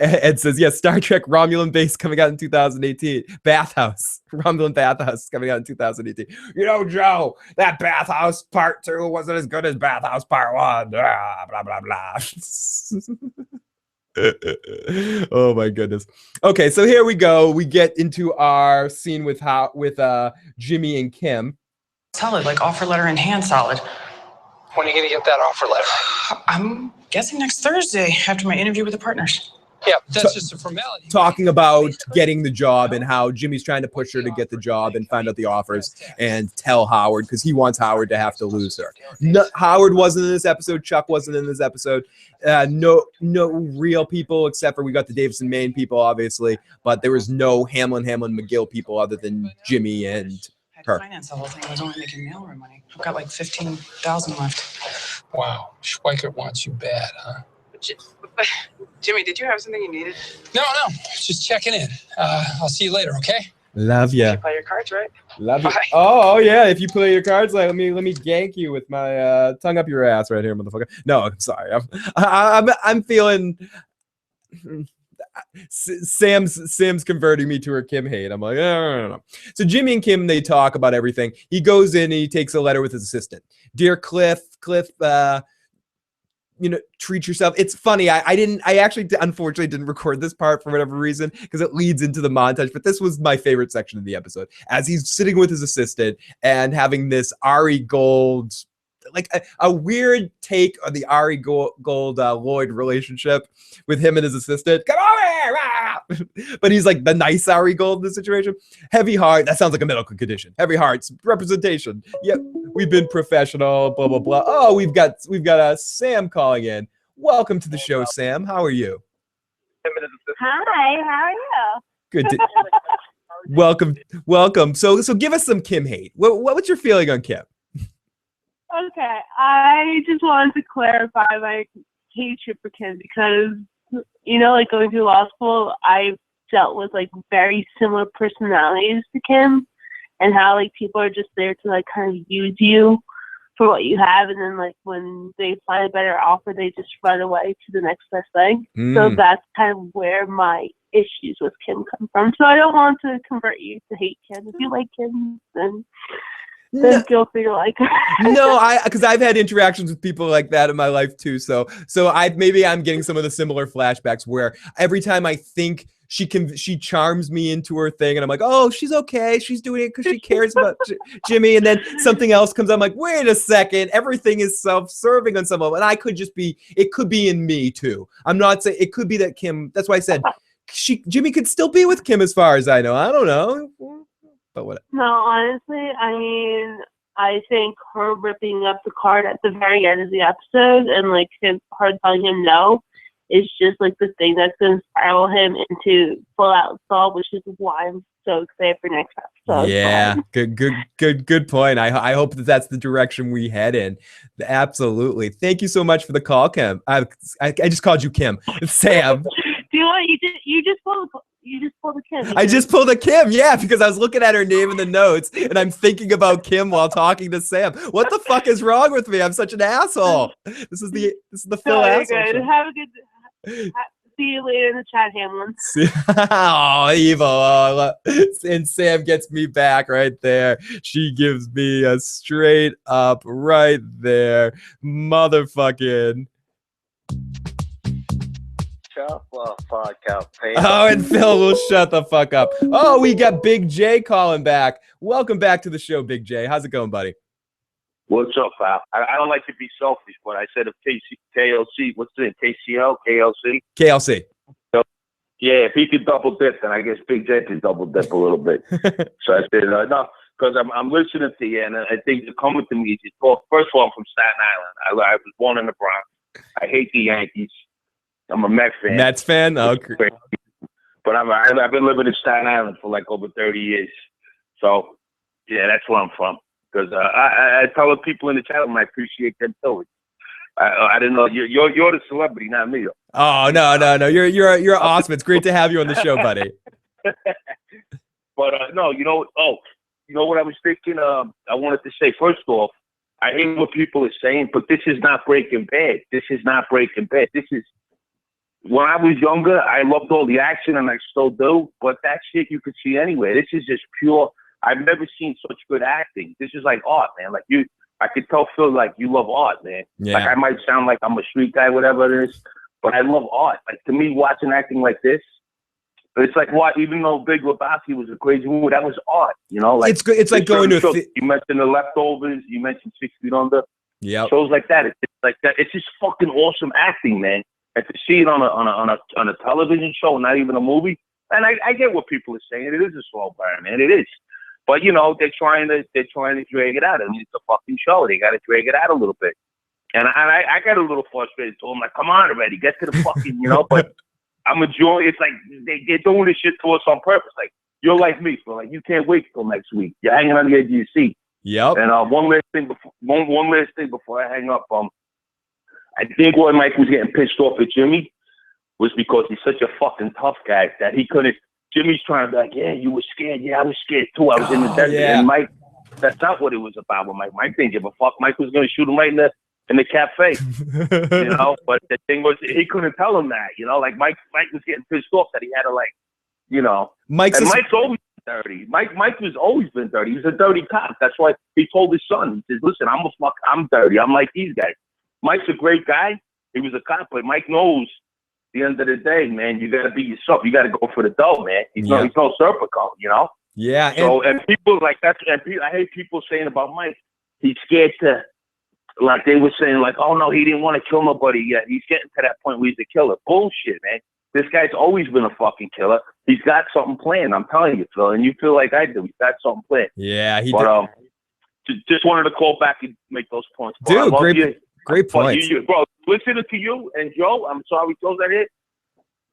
Ed says, yes, Star Trek Romulan Base coming out in 2018. Bathhouse. Romulan Bathhouse coming out in 2018. Joe, that Bathhouse Part 2 wasn't as good as Bathhouse Part 1. Blah, blah, blah, blah. Oh, my goodness. Okay, so here we go. We get into our scene with Jimmy and Kim. Solid, like offer letter in hand solid. When are you going to get that offer letter? I'm guessing next Thursday after my interview with the partners. Yeah, that's just a formality. Talking about getting the job and how Jimmy's trying to push her to get the job and find out the offers and tell Howard, because he wants Howard to have to lose her. No, Howard wasn't in this episode. Chuck wasn't in this episode. No real people except for we got the Davison, Maine people, obviously, but there was no Hamlin, McGill people other than Jimmy and her. Finance the whole thing. I was only making mailroom money. I've got like $15,000 left. Wow, Schweikert wants you bad, huh? Jimmy, did you have something you needed? No, just checking in. I'll see you later, okay? Love ya. You play your cards, right? Love you. Bye. Oh yeah, if you play your cards, like let me gank you with my tongue up your ass right here, motherfucker. No, I'm sorry. I'm feeling. Sam's converting me to her Kim hate. I'm like, no. So Jimmy and Kim, they talk about everything. He goes in and he takes a letter with his assistant. Dear Cliff, treat yourself. It's funny. I actually unfortunately didn't record this part for whatever reason because it leads into the montage, but this was my favorite section of the episode as he's sitting with his assistant and having this Ari Gould, like a weird take on the Ari Gould Lloyd relationship with him and his assistant. Come over here! But he's like the nice Ari Gould in this situation. Heavy heart. That sounds like a medical condition. Heavy hearts. Representation. Yep. We've been professional. Blah blah blah. Oh, we've got Sam calling in. Welcome to the show, Sam. How are you? Hi. How are you? Good. Welcome. So give us some Kim hate. What's your feeling on Kim? Okay, I just wanted to clarify my hatred for Kim because, like going through law school, I dealt with like very similar personalities to Kim and how like people are just there to like kind of use you for what you have, and then like when they find a better offer, they just run away to the next best thing. So that's kind of where my issues with Kim come from. So I don't want to convert you to hate Kim. If you like Kim, then feel free to like her. No, because I've had interactions with people like that in my life too. So I'm getting some of the similar flashbacks where every time I think she charms me into her thing, and I'm like, oh, she's okay, she's doing it because she cares about Jimmy, and then something else comes. I'm like, wait a second, everything is self-serving on some level, and it could be in me too. I'm not saying it could be that Kim. That's why I said Jimmy could still be with Kim as far as I know. I don't know. But what? No, honestly, I mean, I think her ripping up the card at the very end of the episode and like her telling him no is just like the thing that's going to spiral him into full out Saul, which is why I'm so excited for next episode. Yeah, good point. I hope that that's the direction we head in. Absolutely. Thank you so much for the call, Kim. I just called you Kim. It's Sam. Do you know what you just pulled a Kim? I just pulled a Kim, yeah, because I was looking at her name in the notes and I'm thinking about Kim while talking to Sam. What the fuck is wrong with me? I'm such an asshole. This is the Phil asshole. Good. Have a good. See you later in the chat, Hamlin. Oh, evil. Oh, and Sam gets me back right there. She gives me a straight up right there. Motherfucking. Shut the fuck up, Pete. Oh, and Phil will shut the fuck up. Oh, we got Big J calling back. Welcome back to the show, Big J. How's it going, buddy? What's up, pal? I don't like to be selfish, but I said if KLC, what's the name? KCL? KLC? KLC. So, yeah, if he could double dip, then I guess Big J could double dip a little bit. So I said, no, because I'm listening to you, and I think you're coming to me. Well, first of all, I'm from Staten Island. I was born in the Bronx. I hate the Yankees. I'm a Mets fan. Mets fan? Okay. But I've been living in Staten Island for like over 30 years. So, yeah, that's where I'm from. Because I tell the people in the chat room I appreciate them too. I didn't know you're the celebrity, not me. Oh no. You're awesome. It's great to have you on the show, buddy. But no, you know what I was thinking. I wanted to say first off, I hate what people are saying, but this is not Breaking Bad. This is not Breaking Bad. This is when I was younger. I loved all the action, and I still do. But that shit you could see anywhere. This is just pure. I've never seen such good acting. This is like art, man. Like I could tell Phil, like you love art, man. Yeah. Like I might sound like I'm a street guy, whatever it is, but I love art. Like to me, watching acting like this, it's like what, even though Big Lebowski was a crazy movie, that was art, you know? Like it's like going to you mentioned The Leftovers, you mentioned 6 Feet Under. Yeah. Shows like that. It's like that. It's just fucking awesome acting, man. And to see it on a television show, not even a movie. And I get what people are saying. It is a slow burn, man. It is. But you know, they're trying to drag it out. I mean, it's a fucking show. They got to drag it out a little bit. And I got a little frustrated. So I'm like, come on already, get to the fucking, you know. But I'm enjoying. It's like they're doing this shit to us on purpose. Like you're like me, so like you can't wait till next week. You're hanging on the edge of your seat. Yep. And one last thing before I hang up. I think why Mike was getting pissed off at Jimmy was because he's such a fucking tough guy that he couldn't. Jimmy's trying to be like, yeah, you were scared. Yeah, I was scared too. I was in the desert. Yeah. And Mike, that's not what it was about with Mike. Mike didn't give a fuck. Mike was going to shoot him right in the cafe, you know. But the thing was, he couldn't tell him that, you know. Like Mike was getting pissed off that he had to, like, you know. Mike's always been dirty. Mike was always been dirty. He was a dirty cop. That's why he told his son, he says, listen, I'm dirty. I'm like these guys. Mike's a great guy. He was a cop, but Mike knows. At the end of the day, man, you got to be yourself. You got to go for the dough, man. He's no Serpico, you know? Yeah. So, and people like that, and I hate people saying about Mike, he's scared to, like they were saying, like, oh, no, he didn't want to kill nobody yet. He's getting to that point where he's a killer. Bullshit, man. This guy's always been a fucking killer. He's got something planned, I'm telling you, Phil, and you feel like I do. He's got something planned. Yeah, he did. Just wanted to call back and make those points. Dude, great points. Bro, listening to you and Joe, I'm sorry Joe's not here.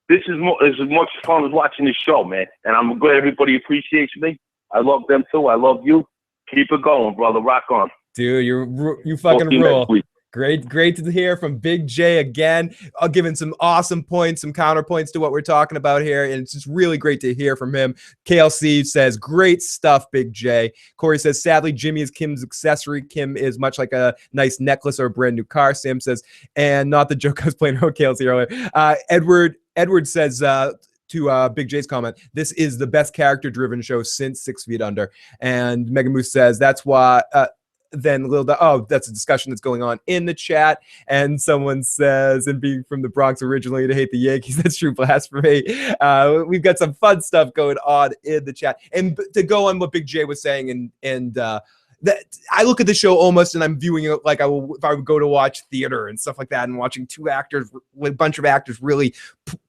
This is as much fun as watching this show, man. And I'm glad everybody appreciates me. I love them too. I love you. Keep it going, brother. Rock on. Dude, you fucking rule. Great to hear from Big J again. Giving some awesome points, some counterpoints to what we're talking about here. And it's just really great to hear from him. KLC says, great stuff, Big J. Corey says, sadly, Jimmy is Kim's accessory. Kim is much like a nice necklace or a brand new car. Sam says, and not the joke I was playing with KLC earlier. Edward says, to Big J's comment, this is the best character-driven show since 6 Feet Under. And Megan Moose says, that's why... Then that's a discussion that's going on in the chat. And someone says, and being from the Bronx originally to hate the Yankees, that's true blasphemy. We've got some fun stuff going on in the chat. And to go on what Big J was saying and that I look at the show almost, and I'm viewing it like if I would go to watch theater and stuff like that, and watching a bunch of actors really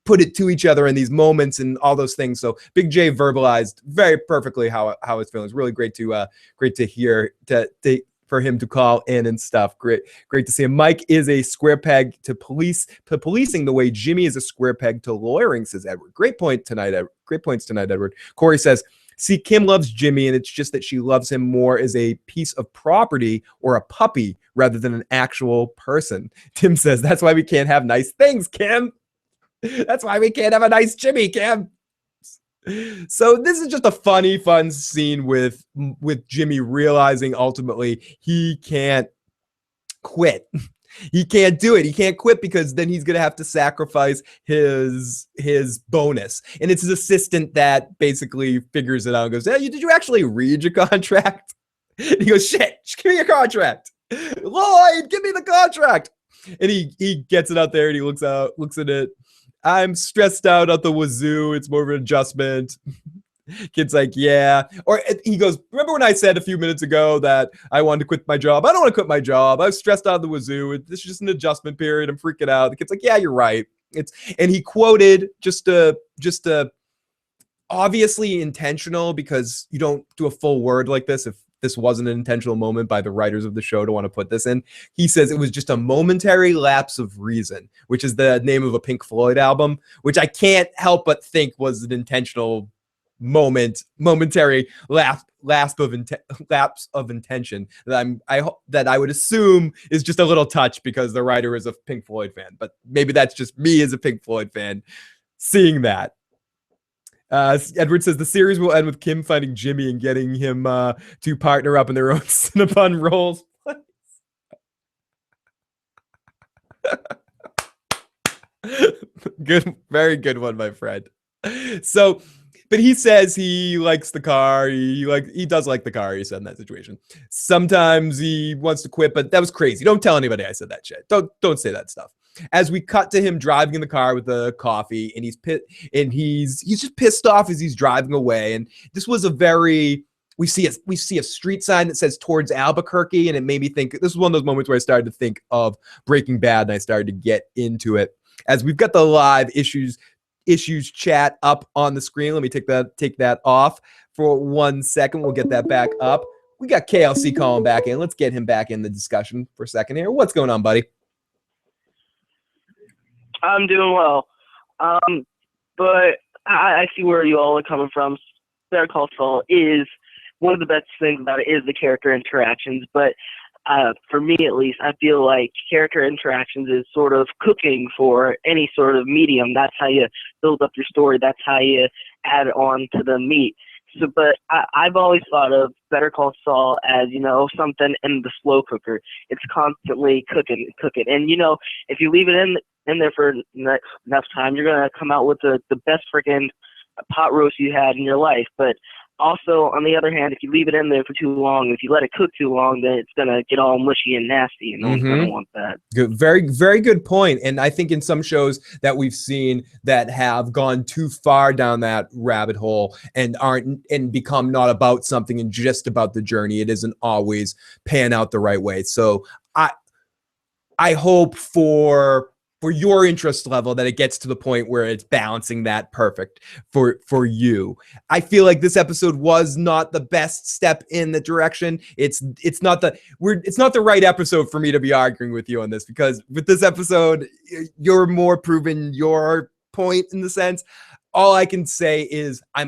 put it to each other in these moments and all those things. So Big J verbalized very perfectly how it's feeling. It's really great to hear for him to call in and stuff. Great to see him. Mike is a square peg to policing the way Jimmy is a square peg to lawyering, says Edward. Great points tonight, Edward. Corey says, see, Kim loves Jimmy, and it's just that she loves him more as a piece of property or a puppy rather than an actual person. Tim says, that's why we can't have nice things, Kim. That's why we can't have a nice Jimmy, Kim. So this is just a funny, fun scene with Jimmy realizing ultimately he can't quit. He can't do it. He can't quit because then he's going to have to sacrifice his bonus. And it's his assistant that basically figures it out and goes, hey, did you actually read your contract? And he goes, shit, give me your contract. Lloyd, give me the contract. And he gets it out there and he looks at it. I'm stressed out at the wazoo. It's more of an adjustment. Kid's like, yeah. Or he goes, remember when I said a few minutes ago that I wanted to quit my job? I don't want to quit my job. I was stressed out of the wazoo. This is just an adjustment period. I'm freaking out. The kid's like, yeah, you're right. And he quoted just obviously intentional, because you don't do a full word like this if this wasn't an intentional moment by the writers of the show to want to put this in. He says it was just a momentary lapse of reason, which is the name of a Pink Floyd album, which I can't help but think was an intentional momentary lapse of intention that I would assume is just a little touch because the writer is a Pink Floyd fan, but maybe that's just me as a Pink Floyd fan seeing that. Edward says the series will end with Kim finding Jimmy and getting him to partner up in their own Cinnabon roles. Good, very good one, my friend. So, but he says he likes the car. He does like the car. He said in that situation. Sometimes he wants to quit, but that was crazy. Don't tell anybody I said that shit. Don't say that stuff. As we cut to him driving in the car with the coffee, and he's just pissed off as he's driving away. And this was we see a street sign that says towards Albuquerque, and it made me think, this was one of those moments where I started to think of Breaking Bad, and I started to get into it. As we've got the live issues chat up on the screen. Let me take that off for 1 second. We'll get that back up. We got KLC calling back in. Let's get him back in the discussion for a second here. What's going on, buddy? I'm doing well. But I see where you all are coming from. Better Call Saul is one of the best things about it is the character interactions, but for me at least, I feel like character interactions is sort of cooking for any sort of medium. That's how you build up your story. That's how you add on to the meat. So, but I've always thought of Better Call Saul as, something in the slow cooker. It's constantly cooking. And, if you leave it in there for enough time, you're going to come out with the best freaking pot roast you had in your life. But also, on the other hand, if you leave it in there for too long, if you let it cook too long, then it's going to get all mushy and nasty, and no one's going to want that. Good, very, very good point. And I think in some shows that we've seen that have gone too far down that rabbit hole and become not about something and just about the journey, it isn't always pan out the right way. So I hope for your interest level that it gets to the point where it's balancing that perfect for you. I feel like this episode was not the best step in the direction. It's not the right episode for me to be arguing with you on this, because with this episode, you're more proving your point in the sense. All I can say is I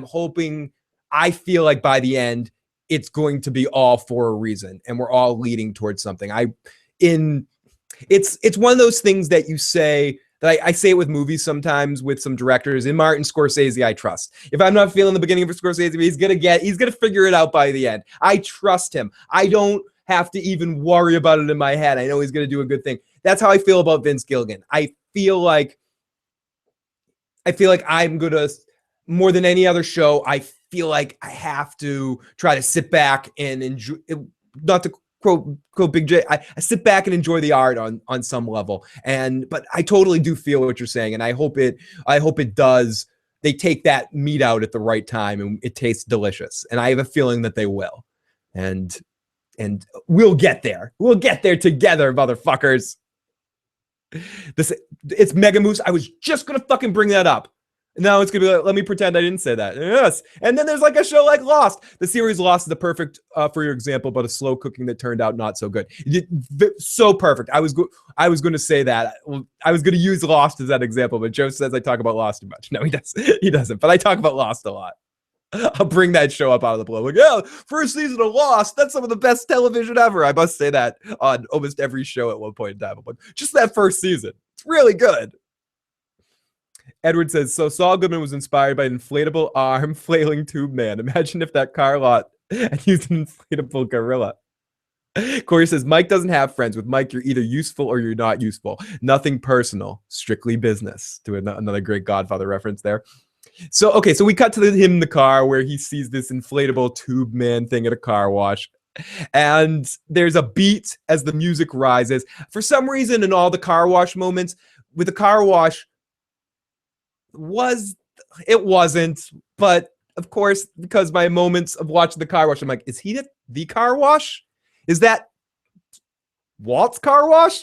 feel like by the end, it's going to be all for a reason, and we're all leading towards something. It's one of those things that you say, that I say it with movies sometimes with some directors. In Martin Scorsese, I trust. If I'm not feeling the beginning of a Scorsese, he's gonna figure it out by the end. I trust him. I don't have to even worry about it in my head. I know he's gonna do a good thing. That's how I feel about Vince Gilligan. I feel like I'm gonna, more than any other show, I feel like I have to try to sit back and enjoy, not to quote Big J, I sit back and enjoy the art on some level. But I totally do feel what you're saying, and I hope it does. They take that meat out at the right time and it tastes delicious. And I have a feeling that they will. And and we'll get there. We'll get there together, motherfuckers. It's Mega Moose. I was just gonna fucking bring that up. Now it's gonna be like, let me pretend I didn't say that. Yes. And then there's like a show like Lost. The series Lost is the perfect for your example, but a slow cooking that turned out not so good. So perfect. I was going to say that. I was going to use Lost as that example, but Joe says I talk about Lost too much. No, he doesn't. He doesn't. But I talk about Lost a lot. I'll bring that show up out of the blue. Like, yeah, first season of Lost. That's some of the best television ever. I must say that on almost every show at one point in time. But just that first season, it's really good. Edward says, so Saul Goodman was inspired by an inflatable arm flailing tube man. Imagine if that car lot had used an inflatable gorilla. Corey says, Mike doesn't have friends. With Mike, you're either useful or you're not useful. Nothing personal, strictly business. To another great Godfather reference there. So, okay, so we cut to him in the car where he sees this inflatable tube man thing at a car wash. And there's a beat as the music rises. For some reason, in all the car wash moments, with the car wash, it wasn't, but of course, because my moments of watching the car wash, I'm like, is he the car wash? Is that Walt's car wash?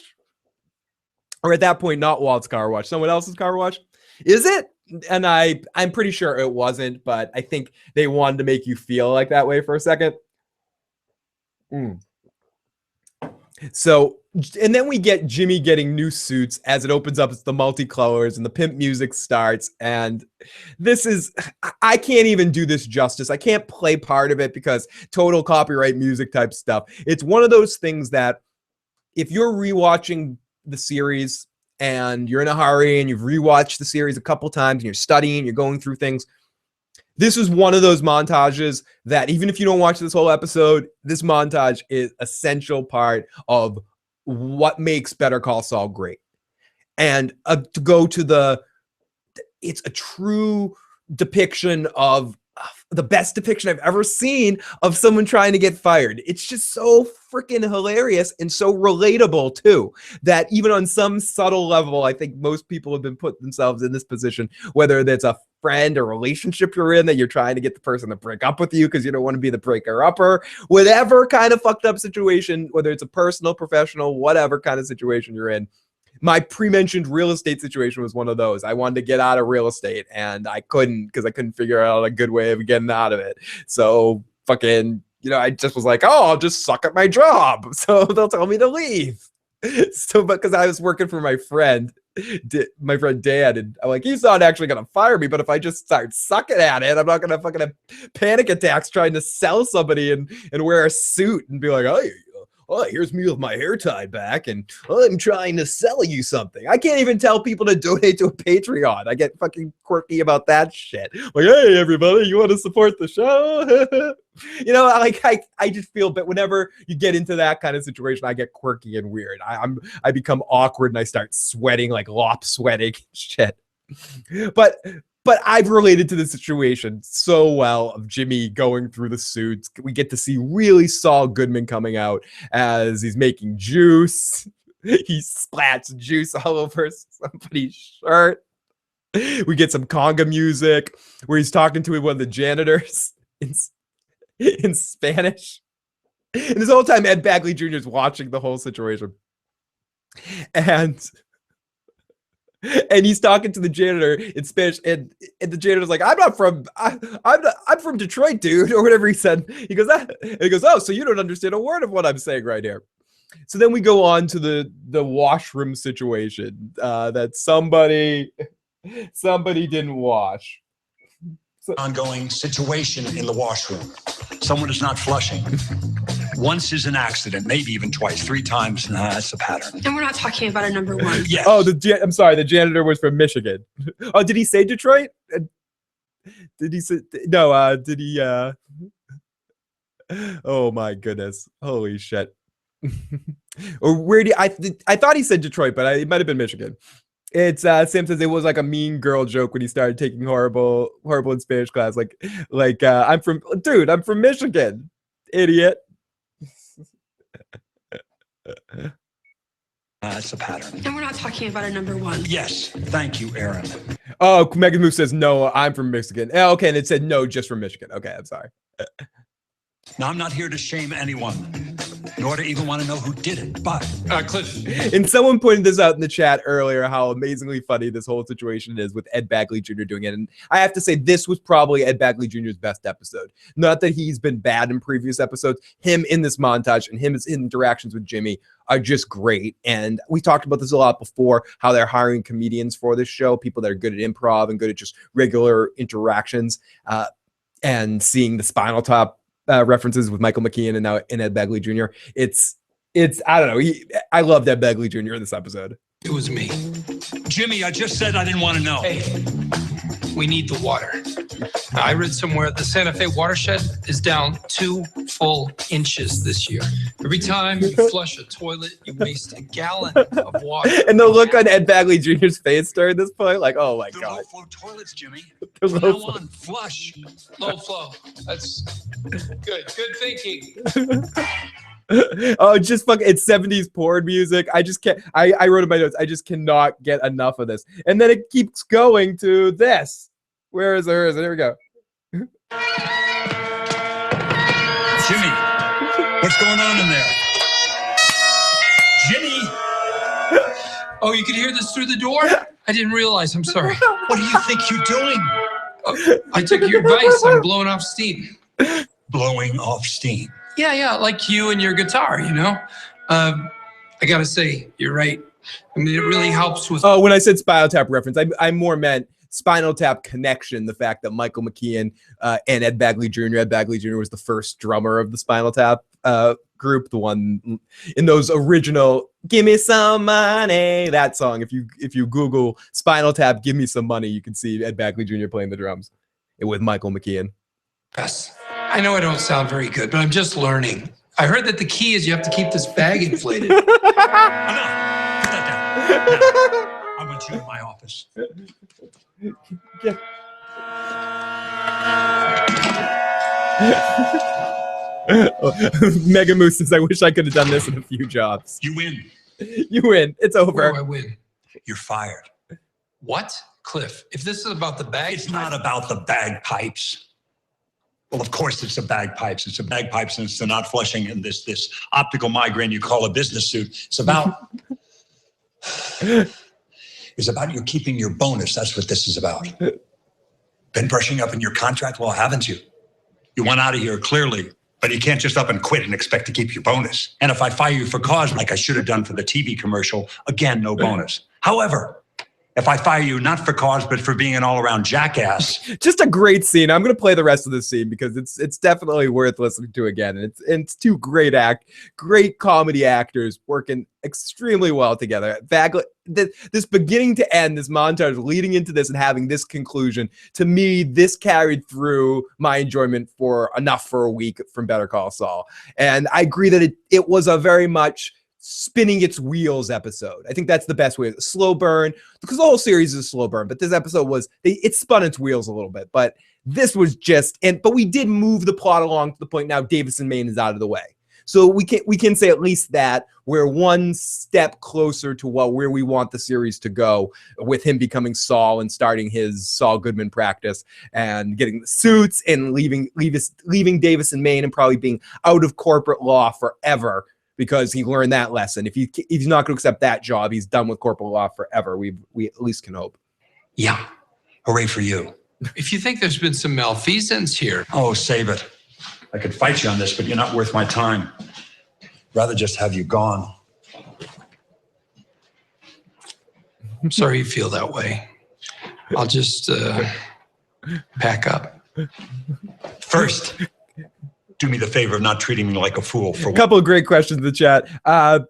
Or at that point, not Walt's car wash, someone else's car wash? Is it? And I'm pretty sure it wasn't, but I think they wanted to make you feel like that way for a second. So, and then we get Jimmy getting new suits as it opens up. It's the multicolors and the pimp music starts. And this is, I can't even do this justice. I can't play part of it because total copyright music type stuff. It's one of those things that if you're rewatching the series and you're in a hurry and you've rewatched the series a couple times and you're studying, you're going through things, this is one of those montages that even if you don't watch this whole episode, this montage is essential part of what makes Better Call Saul great. And to go to it's a true depiction of the best depiction I've ever seen of someone trying to get fired. It's just so freaking hilarious and so relatable too, that even on some subtle level, I think most people have been put themselves in this position, whether that's a friend or relationship you're in that you're trying to get the person to break up with you because you don't want to be the breaker-upper, whatever kind of fucked up situation, whether it's a personal, professional, whatever kind of situation you're in. My pre-mentioned real estate situation was one of those. I wanted to get out of real estate and I couldn't because I couldn't figure out a good way of getting out of it. So fucking, I just was like, oh, I'll just suck at my job. So they'll tell me to leave. So, because I was working for my friend Dan, and I'm like, he's not actually going to fire me, but if I just start sucking at it, I'm not going to fucking have panic attacks trying to sell somebody and wear a suit and be like, oh, here's me with my hair tied back, and I'm trying to sell you something. I can't even tell people to donate to a Patreon. I get fucking quirky about that shit. Like, hey, everybody, you want to support the show? I just feel, but whenever you get into that kind of situation, I get quirky and weird. I become awkward and I start sweating, like lop sweating shit. But I've related to the situation so well of Jimmy going through the suits. We get to see really Saul Goodman coming out as he's making juice. He splats juice all over somebody's shirt. We get some conga music where he's talking to one of the janitors in Spanish. And this whole time, Ed Bagley Jr. is watching the whole situation. And he's talking to the janitor in Spanish, and the janitor's like, I'm from Detroit, dude, or whatever he said. He goes, oh, so you don't understand a word of what I'm saying right here. So then we go on to the washroom situation that somebody didn't wash. Ongoing situation in the washroom. Someone is not flushing. Once is an accident, maybe even twice, 3 times. That's a pattern. And we're not talking about a number one. Yes. Oh, I'm sorry. The janitor was from Michigan. Oh, did he say Detroit? Did he say no? Did he? Oh my goodness! Holy shit! Or where do I thought he said Detroit, but it might have been Michigan. It's Sam says it was like a mean girl joke when he started taking horrible in Spanish class. Like I'm from Michigan, idiot. That's a pattern. And we're not talking about a number one. Yes. Thank you, Aaron. Oh, Megan Moose says, no, I'm from Michigan. Okay, and it said, no, just from Michigan. Okay, I'm sorry. Now, I'm not here to shame anyone. nor to even want to know who did it. But Cliff. And someone pointed this out in the chat earlier, how amazingly funny this whole situation is with Ed Bagley Jr. doing it. And I have to say, this was probably Ed Bagley Jr.'s best episode. Not that he's been bad in previous episodes. Him in this montage and his interactions with Jimmy are just great. And we talked about this a lot before, how they're hiring comedians for this show, people that are good at improv and good at just regular interactions, and seeing the Spinal Tap references with Michael McKean and now in Ed Bagley Jr. It's I don't know. I loved Ed Bagley Jr. in this episode. It was me. Jimmy, I just said I didn't want to know. Hey, we need the water. I read somewhere the Santa Fe watershed is down 2 full inches this year. Every time you flush a toilet, you waste a gallon of water. And the look on Ed Bagley Jr.'s face during this point, like, oh my God. Low-flow toilets, Jimmy. The From low now flow. on, flush. Low flow. That's good. Good thinking. Oh, just fuck, it's 70s porn music. I just can't. I wrote in my notes, I just cannot get enough of this. And then it keeps going to this. Where is it? Here we go. Jimmy, what's going on in there? Jimmy! Oh, you could hear this through the door? I didn't realize. I'm sorry. What do you think you're doing? Oh, I took your advice. I'm blowing off steam. Blowing off steam. Yeah, like you and your guitar, you know? I gotta say, you're right. I mean, it really helps with... Oh, when I said Spinal Tap reference, I more meant Spinal Tap connection, the fact that Michael McKean and Ed Bagley Jr. was the first drummer of the Spinal Tap group, the one in those original "Give Me Some Money" that song. If you Google Spinal Tap, "Give Me Some Money," you can see Ed Bagley Jr. playing the drums with Michael McKean. Yes. I know I don't sound very good, but I'm just learning. I heard that the key is you have to keep this bag inflated. Enough. Put that down. Now, I want you in my office. Mega Moose says, I wish I could have done this in a few jobs. You win. You win. It's over. Where do I win? You're fired. What? Cliff, if this is about the bag... It's not about the bagpipes. Well, of course it's the bagpipes. It's the bagpipes and it's the not flushing and this optical migraine you call a business suit. It's about... It's about you keeping your bonus. That's what this is about. Been brushing up in your contract? Well, haven't you? You want out of here, clearly. But you can't just up and quit and expect to keep your bonus. And if I fire you for cause, like I should have done for the TV commercial, again, no bonus. However, if I fire you not for cause, but for being an all-around jackass. Just a great scene. I'm going to play the rest of the scene because it's definitely worth listening to again. And it's two great comedy actors working extremely well together. This beginning to end, this montage leading into this and having this conclusion, to me, this carried through my enjoyment for enough for a week from Better Call Saul. And I agree that it was a very much spinning its wheels episode. I think that's the best way. Slow burn, because the whole series is a slow burn, but this episode it spun its wheels a little bit. But this was but we did move the plot along to the point now Davison Maine is out of the way. So we can say at least that we're one step closer to where we want the series to go, with him becoming Saul and starting his Saul Goodman practice and getting the suits and leaving Davison Maine and probably being out of corporate law forever, because he learned that lesson. If he's not going to accept that job, he's done with corporate law forever. We at least can hope. Yeah. Hooray for you. If you think there's been some malfeasance here... Oh, save it. I could fight you on this, but you're not worth my time. Rather just have you gone. I'm sorry you feel that way. I'll just pack up. First, do me the favor of not treating me like a fool. For a couple of great questions in the chat.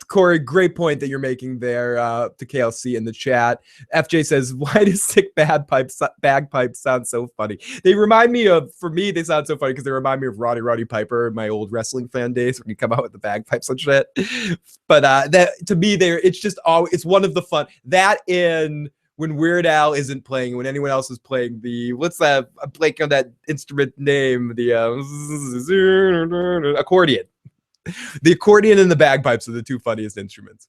Corey, great point that you're making there to KLC in the chat. FJ says, why do sick bagpipes sound so funny? They remind me of, for me, they sound so funny because they remind me of Roddy Piper in my old wrestling fan days when you come out with the bagpipes and shit. But that, to me, it's one of the fun. That in... when Weird Al isn't playing, when anyone else is playing what's that? I'm blanking on that instrument name. The accordion. The accordion and the bagpipes are the two funniest instruments.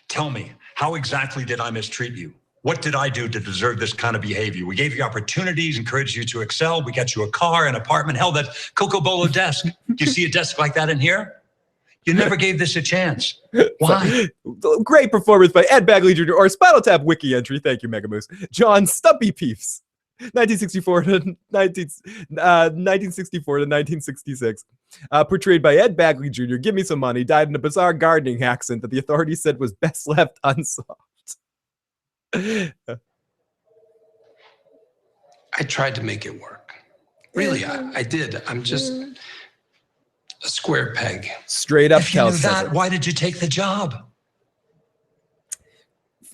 Tell me, how exactly did I mistreat you? What did I do to deserve this kind of behavior? We gave you opportunities, encouraged you to excel. We got you a car, an apartment. Hell, that Coco Bolo desk. Do you see a desk like that in here? You never gave this a chance. Why? So, great performance by Ed Bagley Jr. or Spinal Tap wiki entry. Thank you, Mega Moose. John Stumpy Peeps. 1964 to 1964 to 1966. Portrayed by Ed Bagley Jr. Give me some money. Died in a bizarre gardening accident that the authorities said was best left unsolved. I tried to make it work. Really, I did. I'm just a square peg. Straight up If you knew tells that, why did you take the job?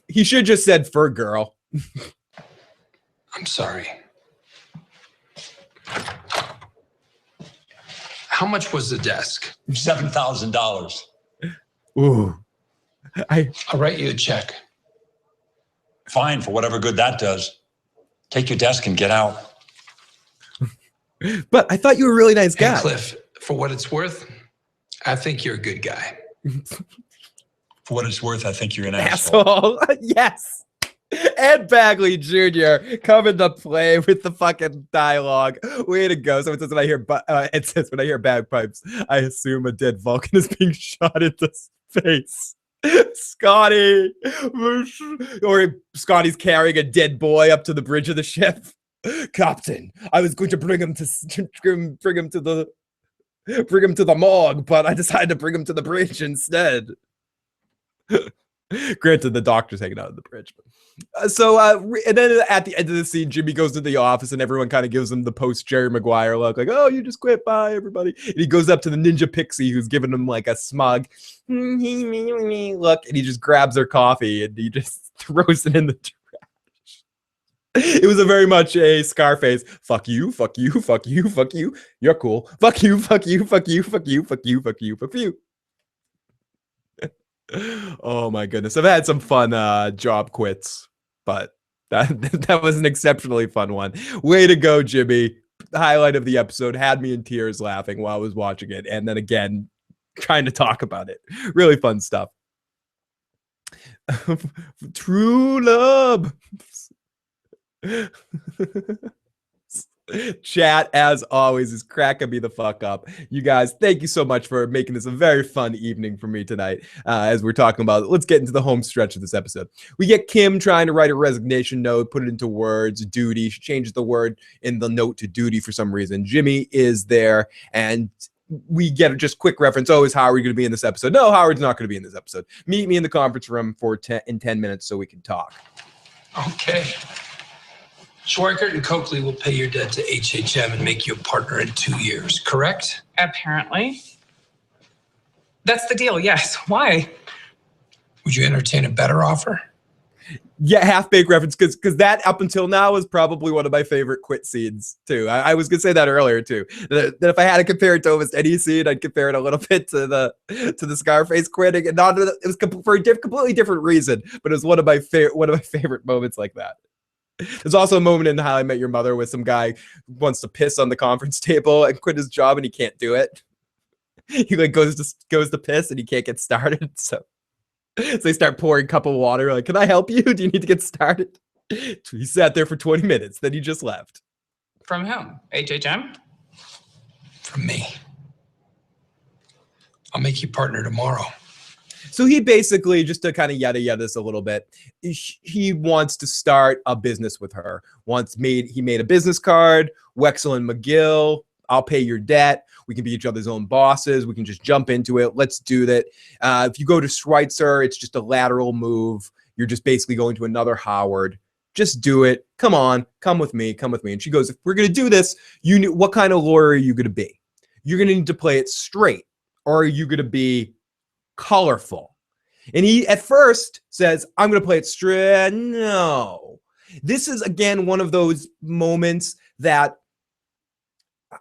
He should just said fur girl. I'm sorry. How much was the desk? $7,000. Ooh. I'll write you a check. Fine, for whatever good that does. Take your desk and get out. But I thought you were a really nice guy. Hey, Cliff, for what it's worth, I think you're a good guy. For what it's worth, I think you're an asshole. Yes. Ed Bagley Jr. coming to play with the fucking dialogue. Way to go. So it says when I hear when I hear bagpipes, I assume a dead Vulcan is being shot into space. Scotty. Or Scotty's carrying a dead boy up to the bridge of the ship. Captain, I was going to bring him to the morgue, but I decided to bring him to the bridge instead. Granted, the doctor's hanging out on the bridge. And then at the end of the scene, Jimmy goes to the office and everyone kind of gives him the post Jerry Maguire look, like, oh, you just quit, bye, everybody. And he goes up to the Ninja Pixie, who's giving him like a smug look, and he just grabs her coffee and he just throws it in the trash. It was a very much a Scarface. Fuck you, fuck you, fuck you, fuck you. You're cool. Fuck you, fuck you, fuck you, fuck you, fuck you, fuck you, fuck you. Oh my goodness. I've had some fun job quits, but that was an exceptionally fun one. Way to go, Jimmy. The highlight of the episode, had me in tears laughing while I was watching it. And then again, trying to talk about it. Really fun stuff. True love. Chat, as always, is cracking me the fuck up. You guys, thank you so much for making this a very fun evening for me tonight. As we're talking about, let's get into the home stretch of this episode. We get Kim trying to write a resignation note, put it into words, duty. She changes the word in the note to duty for some reason. Jimmy is there, and we get just quick reference. Oh, is Howard going to be in this episode? No, Howard's not going to be in this episode. Meet me in the conference room for 10 minutes so we can talk. Okay. Schweikert and Coakley will pay your debt to HHM and make you a partner in 2 years, correct? Apparently. That's the deal, yes. Why? Would you entertain a better offer? Yeah, half-baked reference, because that up until now is probably one of my favorite quit scenes, too. I was going to say that earlier, too. That if I had to compare it to almost any scene, I'd compare it a little bit to the Scarface quitting. And it was for a completely different reason, but it was one of my favorite moments like that. There's also a moment in How I Met Your Mother where some guy wants to piss on the conference table and quit his job and he can't do it. He like goes to piss and he can't get started. So they start pouring a cup of water. Like, can I help you? Do you need to get started? He sat there for 20 minutes. Then he just left. From whom? HHM? From me. I'll make you partner tomorrow. So he basically, just to kind of yada this a little bit, he wants to start a business with her. He made a business card, Wexel and McGill, I'll pay your debt. We can be each other's own bosses. We can just jump into it. Let's do that. If you go to Schweitzer, it's just a lateral move. You're just basically going to another Howard. Just do it. Come on, come with me. And she goes, if we're going to do this, what kind of lawyer are you going to be? You're going to need to play it straight, or are you going to be colorful? And he at first says, I'm going to play it straight. No. This is, again, one of those moments that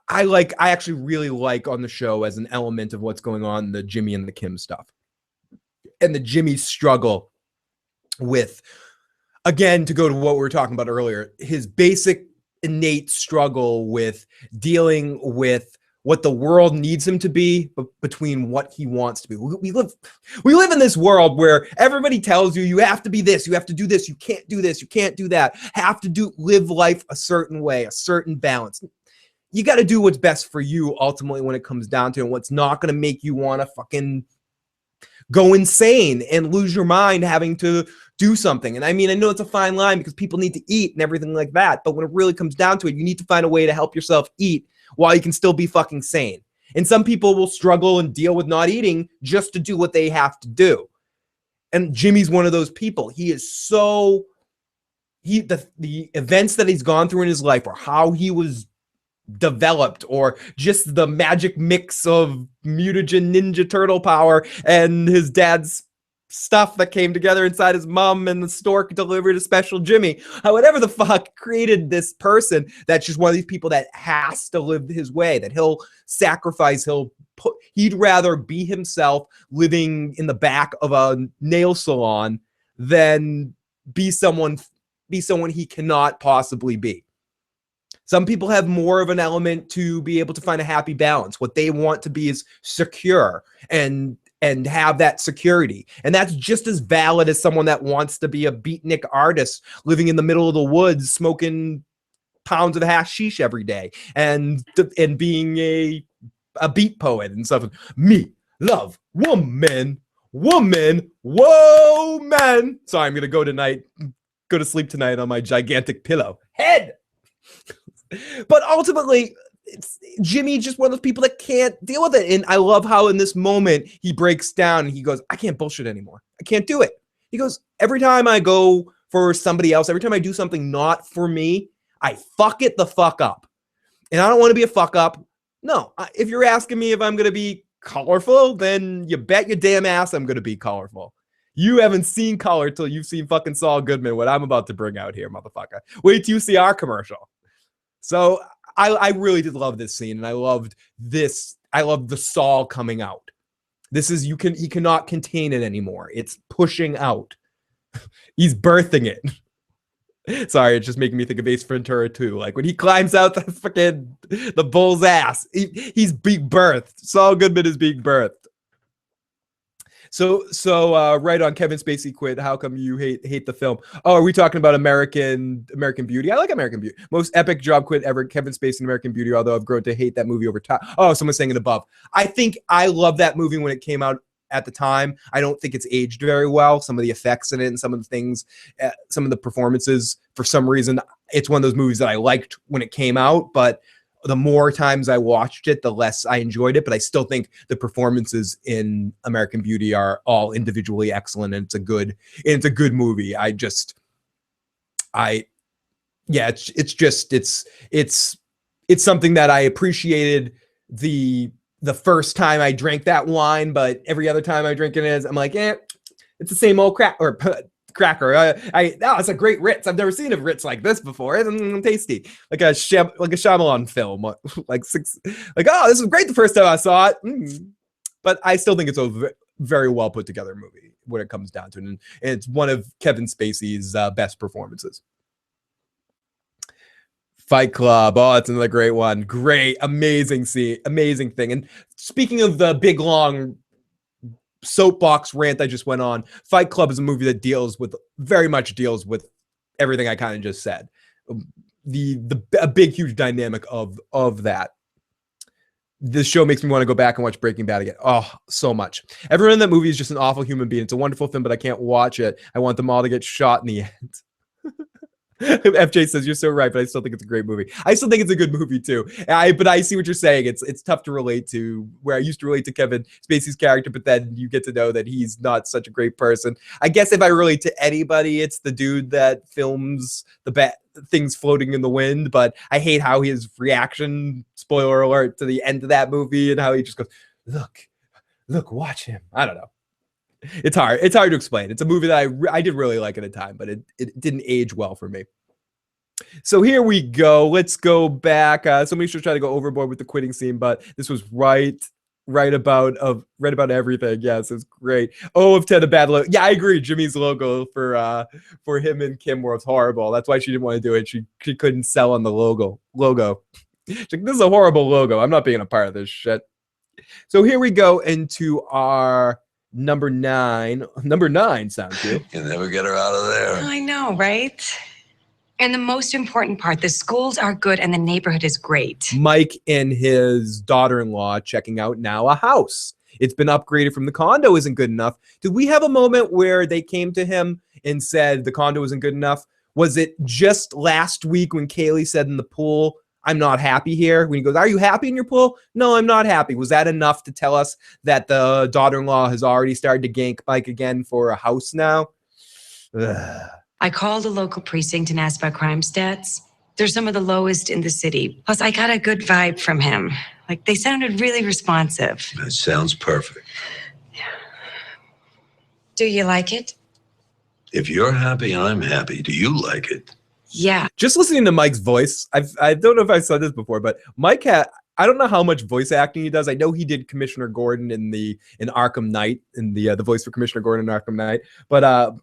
I actually really like on the show as an element of what's going on in the Jimmy and the Kim stuff. And the Jimmy struggle with, again, to go to what we were talking about earlier, his basic innate struggle with dealing with what the world needs him to be, but between what he wants to be. We live in this world where everybody tells you have to be this, you have to do this, you can't do this, you can't do that, live life a certain way, a certain balance. you got to do what's best for you ultimately when it comes down to it, and what's not going to make you want to fucking go insane and lose your mind having to do something. And I mean, I know it's a fine line because people need to eat and everything like that, but when it really comes down to it, you need to find a way to help yourself eat while you can still be fucking sane. And some people will struggle and deal with not eating just to do what they have to do. And Jimmy's one of those people. He is so, the events that he's gone through in his life, or how he was developed, or just the magic mix of mutagen ninja turtle power and his dad's stuff that came together inside his mom, and the stork delivered a special Jimmy. Whatever the fuck created this person that's just one of these people that has to live his way, that he'll sacrifice, he'd rather be himself living in the back of a nail salon than be someone he cannot possibly be. Some people have more of an element to be able to find a happy balance. What they want to be is secure and have that security. And that's just as valid as someone that wants to be a beatnik artist living in the middle of the woods, smoking pounds of hashish every day and being a beat poet and stuff. Me love woman, whoa, man. Sorry, I'm going to go to sleep tonight on my gigantic pillow head. But ultimately, Jimmy's just one of those people that can't deal with it. And I love how in this moment he breaks down and he goes, I can't bullshit anymore. I can't do it. He goes, every time I go for somebody else, every time I do something not for me, I fuck it the fuck up. And I don't want to be a fuck up. No, if you're asking me if I'm going to be colorful, then you bet your damn ass I'm going to be colorful. You haven't seen color till you've seen fucking Saul Goodman, what I'm about to bring out here, motherfucker. Wait till you see our commercial. So I really did love this scene, and I loved this. I loved the Saul coming out. This is, he cannot contain it anymore. It's pushing out. He's birthing it. Sorry, it's just making me think of Ace Ventura 2. Like when he climbs out the bull's ass, he's being birthed. Saul Goodman is being birthed. So right on, Kevin Spacey quit. How come you hate the film? Oh, are we talking about American Beauty? I like American Beauty. Most epic job quit ever, Kevin Spacey in American Beauty, although I've grown to hate that movie over time. Oh, someone's saying it above. I think I love that movie when it came out at the time. I don't think it's aged very well. Some of the effects in it and some of the things, some of the performances, for some reason, it's one of those movies that I liked when it came out, but the more times I watched it, the less I enjoyed it. But I still think the performances in American Beauty are all individually excellent, and it's a good movie. It's something that I appreciated the first time I drank that wine, but every other time I drink it, I'm like, it's the same old cracker. It's a great Ritz. I've never seen a Ritz like this before. It's tasty, like a Shyamalan film. This is great the first time I saw it. But I still think it's a very well put together movie when it comes down to it, and it's one of Kevin Spacey's best performances. Fight Club. Oh, it's another great one. Great, amazing scene, amazing thing. And speaking of the big long soapbox rant I just went on, Fight Club is a movie that very much deals with everything I kind of just said. A big, huge dynamic of that. This show makes me want to go back and watch Breaking Bad again. Oh, so much. Everyone in that movie is just an awful human being. It's a wonderful film, but I can't watch it. I want them all to get shot in the end. FJ says, you're so right, but I still think it's a great movie. I still think it's a good movie too. But I see what you're saying. It's tough to relate to, where I used to relate to Kevin Spacey's character, but then you get to know that he's not such a great person. I guess if I relate to anybody, it's the dude that films the things floating in the wind, but I hate how his reaction, spoiler alert, to the end of that movie, and how he just goes, look, watch him. I don't know. It's hard to explain. It's a movie that I did really like at the time, but it didn't age well for me. So here we go. Let's go back. Somebody should try to go overboard with the quitting scene, but this was right about everything. Yes, it's great. Oh, of Ted, a bad logo. Yeah, I agree. Jimmy's logo for him and Kim was horrible. That's why she didn't want to do it. She couldn't sell on the logo. She's like, this is a horrible logo. I'm not being a part of this shit. So here we go into our Number 9 sound cue. You never get her out of there. I know, right? And the most important part, the schools are good and the neighborhood is great. Mike and his daughter-in-law checking out now a house. It's been upgraded from the condo isn't good enough. Did we have a moment where they came to him and said the condo isn't good enough? Was it just last week when Kaylee said in the pool, I'm not happy here? When he goes, are you happy in your pool? No, I'm not happy. Was that enough to tell us that the daughter-in-law has already started to gank Mike again for a house now? Ugh. I called a local precinct and asked about crime stats. They're some of the lowest in the city. Plus, I got a good vibe from him. Like, they sounded really responsive. That sounds perfect. Do you like it? If you're happy, I'm happy. Do you like it? Yeah. Just listening to Mike's voice, I don't know if I've said this before, but Mike I don't know how much voice acting he does. I know he did Commissioner Gordon in Arkham Knight, in the voice for Commissioner Gordon in Arkham Knight. But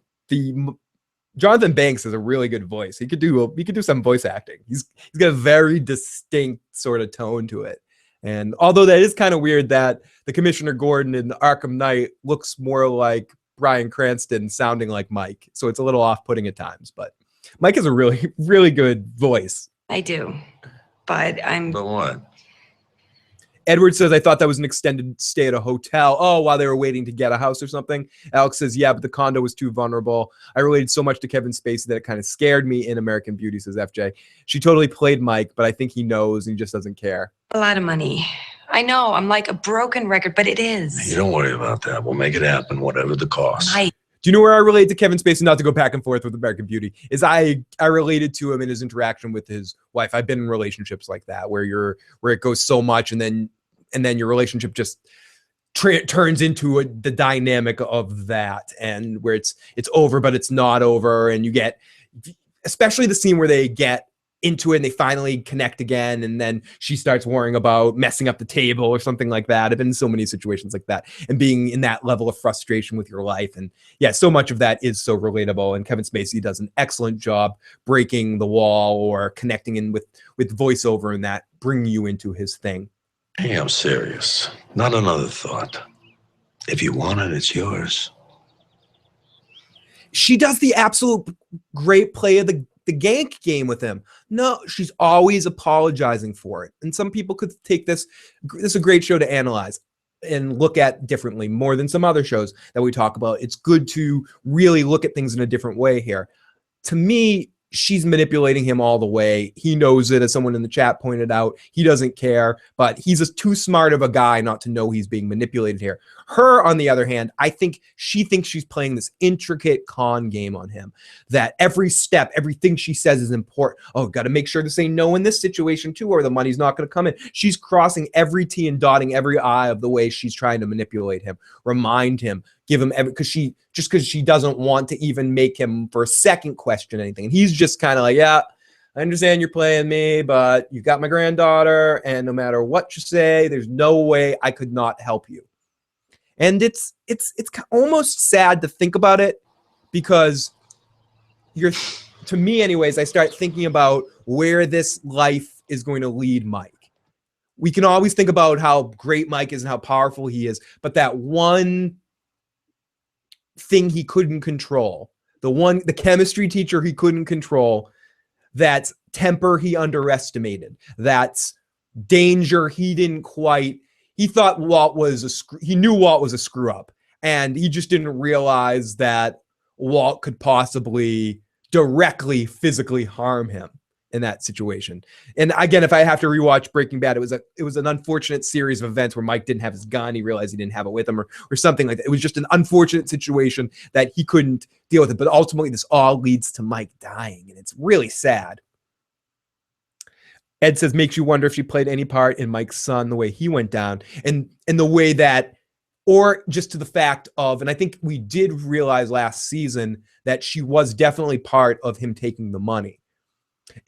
Jonathan Banks has a really good voice. He could do some voice acting. He's got a very distinct sort of tone to it. And although that is kind of weird that the Commissioner Gordon in Arkham Knight looks more like Bryan Cranston sounding like Mike. So it's a little off-putting at times, but Mike has a really, really good voice. I do. But what? Edward says, I thought that was an extended stay at a hotel. Oh, while they were waiting to get a house or something. Alex says, yeah, but the condo was too vulnerable. I related so much to Kevin Spacey that it kind of scared me in American Beauty, says FJ. She totally played Mike, but I think he knows and he just doesn't care. a lot of money. I know, I'm like a broken record, but it is. You don't worry about that. We'll make it happen, whatever the cost. Do you know where I relate to Kevin Spacey? Not to go back and forth with American Beauty, is I related to him in his interaction with his wife. I've been in relationships like that where it goes so much and then your relationship just turns into the dynamic of that, and where it's over but it's not over, and you get, especially the scene where they get into it and they finally connect again, and then she starts worrying about messing up the table or something like that. I've been in so many situations like that, and being in that level of frustration with your life. And yeah, so much of that is so relatable, and Kevin Spacey does an excellent job breaking the wall or connecting in with voiceover and that, bringing you into his thing. Hey, I'm serious. Not another thought. If you want it, it's yours. She does the absolute great play of the gank game with him. No, she's always apologizing for it. And some people could take this is a great show to analyze and look at differently, more than some other shows that we talk about. It's good to really look at things in a different way here. To me, she's manipulating him all the way. He knows it, as someone in the chat pointed out. He doesn't care, but he's just too smart of a guy not to know he's being manipulated here. Her, on the other hand, I think she thinks she's playing this intricate con game on him, that every step, everything she says is important. Oh, got to make sure to say no in this situation too, or the money's not going to come in. She's crossing every T and dotting every I of the way she's trying to manipulate him, remind him, give him because she doesn't want to even make him for a second question anything. And he's just kind of like, yeah, I understand you're playing me, but you got my granddaughter, and no matter what you say, there's no way I could not help you. And it's almost sad to think about it, because to me anyways, I start thinking about where this life is going to lead Mike. We can always think about how great Mike is and how powerful he is, but that one thing he couldn't control, the chemistry teacher he couldn't control, that's temper he underestimated, that's danger he didn't quite. He thought Walt he knew Walt was a screw up, and he just didn't realize that Walt could possibly directly physically harm him in that situation. And again, if I have to rewatch Breaking Bad, it was an unfortunate series of events where Mike didn't have his gun. He realized he didn't have it with him, or something like that. It was just an unfortunate situation that he couldn't deal with it. But ultimately, this all leads to Mike dying, and it's really sad. Ed says, makes you wonder if she played any part in Mike's son, the way he went down, and the way that, or just to the fact of, and I think we did realize last season that she was definitely part of him taking the money,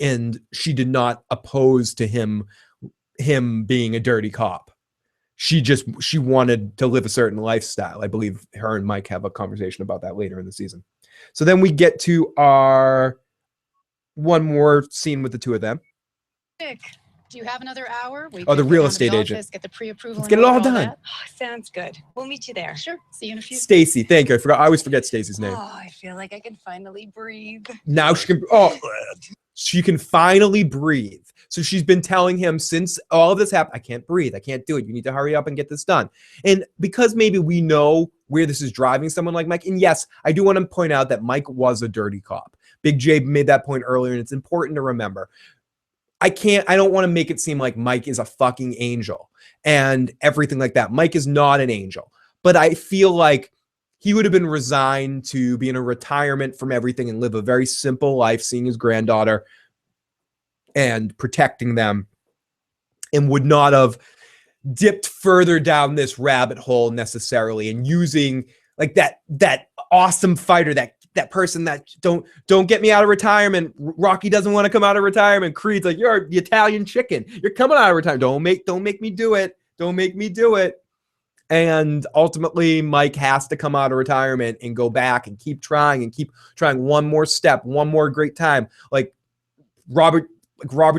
and she did not oppose to him being a dirty cop. She wanted to live a certain lifestyle. I believe her and Mike have a conversation about that later in the season. So then we get to our one more scene with the two of them. Nick, Do you have another hour? We Oh, the could real go down to estate the agent. office, get the pre-approval. Let's and get it all order done. that. Oh, sounds good. We'll meet you there. Sure. See you in a few. Stacy, thank you. I always forget Stacy's name. Oh, I feel like I can finally breathe. Now she can finally breathe. So she's been telling him since all of this happened, I can't breathe. I can't do it. You need to hurry up and get this done. And because maybe we know where this is driving someone like Mike. And yes, I do want to point out that Mike was a dirty cop. Big J made that point earlier, and it's important to remember. I don't want to make it seem like Mike is a fucking angel and everything like that. Mike is not an angel, but I feel like he would have been resigned to be in a retirement from everything and live a very simple life, seeing his granddaughter and protecting them, and would not have dipped further down this rabbit hole necessarily, and using like that awesome fighter, that person that don't get me out of retirement. Rocky doesn't want to come out of retirement. Creed's like, you're the Italian chicken. You're coming out of retirement. Don't make me do it. Don't make me do it. And ultimately, Mike has to come out of retirement and go back and keep trying one more step, one more great time. Like Robert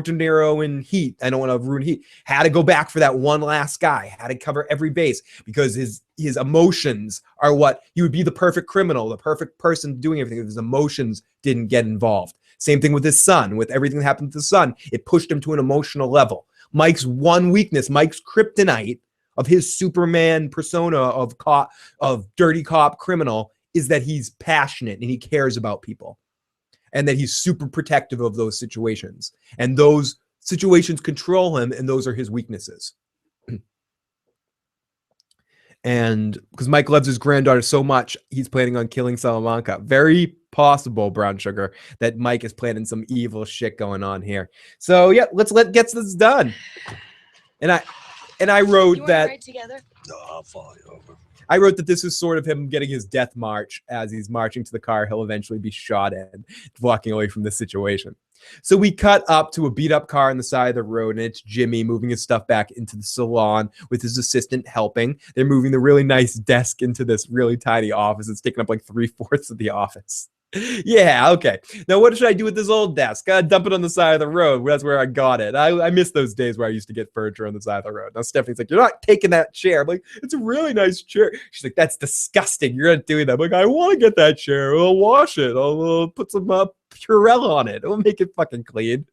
De Niro in Heat. I don't want to ruin Heat. Had to go back for that one last guy. Had to cover every base because his emotions are what he would be the perfect criminal, the perfect person doing everything if his emotions didn't get involved. Same thing with his son. With everything that happened to his son, it pushed him to an emotional level. Mike's one weakness, Mike's kryptonite of his Superman persona of dirty cop criminal is that he's passionate and he cares about people. And that he's super protective of those situations. And those situations control him, and those are his weaknesses. And because Mike loves his granddaughter so much, he's planning on killing Salamanca. Very possible, Brown Sugar, that Mike is planning some evil shit going on here. So yeah, let's get this done. And I wrote that. Ride together? No, I'll follow you over. I wrote that this is sort of him getting his death march. As he's marching to the car, he'll eventually be shot at, walking away from this situation. So we cut up to a beat up car on the side of the road, and it's Jimmy moving his stuff back into the salon with his assistant helping. They're moving the really nice desk into this really tiny office. It's taking up like 3/4 of the office. Yeah, okay. Now, what should I do with this old desk? Dump it on the side of the road. That's where I got it. I miss those days where I used to get furniture on the side of the road. Now, Stephanie's like, you're not taking that chair. I'm like, it's a really nice chair. She's like, that's disgusting. You're not doing that. I'm like, I want to get that chair. I'll wash it. I'll put some Purell on it. It'll make it fucking clean.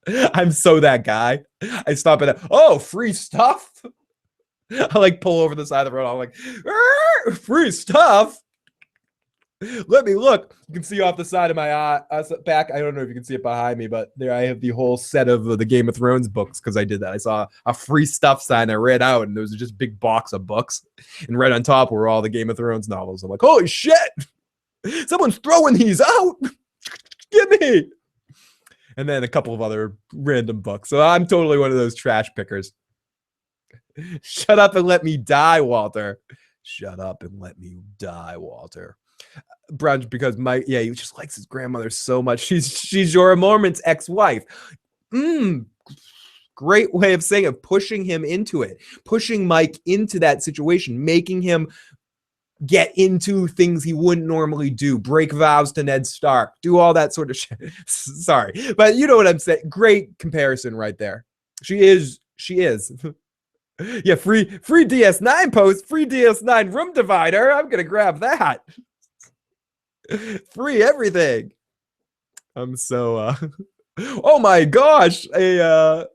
I'm so that guy. I stop at free stuff. I like pull over the side of the road. I'm like, free stuff. Let me look. You can see off the side of my back. I don't know if you can see it behind me, but there I have the whole set of the Game of Thrones books because I did that. I saw a free stuff sign. I read out, and there was just a big box of books. And right on top were all the Game of Thrones novels. I'm like, holy shit! Someone's throwing these out. Give me. And then a couple of other random books. So I'm totally one of those trash pickers. Shut up and let me die, Walter. Shut up and let me die, Walter. Brunch because he just likes his grandmother so much. She's your Mormon's ex-wife. Great way of saying it. Pushing him into it. Pushing Mike into that situation. Making him get into things he wouldn't normally do. Break vows to Ned Stark. Do all that sort of shit. Sorry. But you know what I'm saying. Great comparison right there. She is. Yeah, free DS9 post. Free DS9 room divider. I'm going to grab that. Free everything. I'm so oh my gosh, a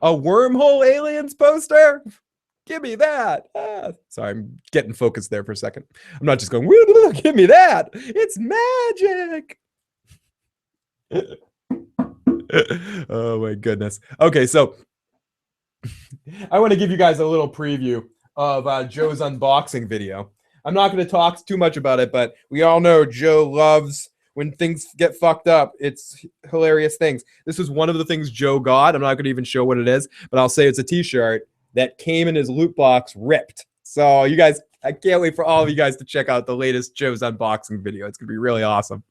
wormhole aliens poster. Give me that. Sorry, I'm getting focused there for a second. I'm not just going, give me that. It's magic. Oh my goodness. Okay, so I want to give you guys a little preview of Joe's unboxing video. I'm not going to talk too much about it, but we all know Joe loves when things get fucked up. It's hilarious things. This was one of the things Joe got. I'm not going to even show what it is, but I'll say it's a t-shirt that came in his loot box ripped. So you guys, I can't wait for all of you guys to check out the latest Joe's unboxing video. It's going to be really awesome.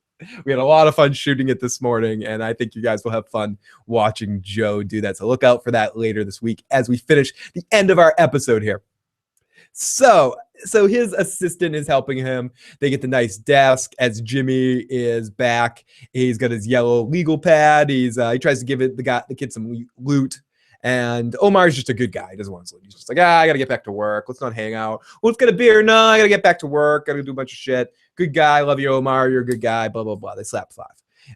We had a lot of fun shooting it this morning, and I think you guys will have fun watching Joe do that. So look out for that later this week as we finish the end of our episode here. So his assistant is helping him. They get the nice desk as Jimmy is back. He's got his yellow legal pad. He tries to give the kid some loot. And Omar's just a good guy. He doesn't want his loot. He's just like, I got to get back to work. Let's not hang out. Let's get a beer. No, I got to get back to work. Got to do a bunch of shit. Good guy. Love you, Omar. You're a good guy. Blah, blah, blah. They slap 5.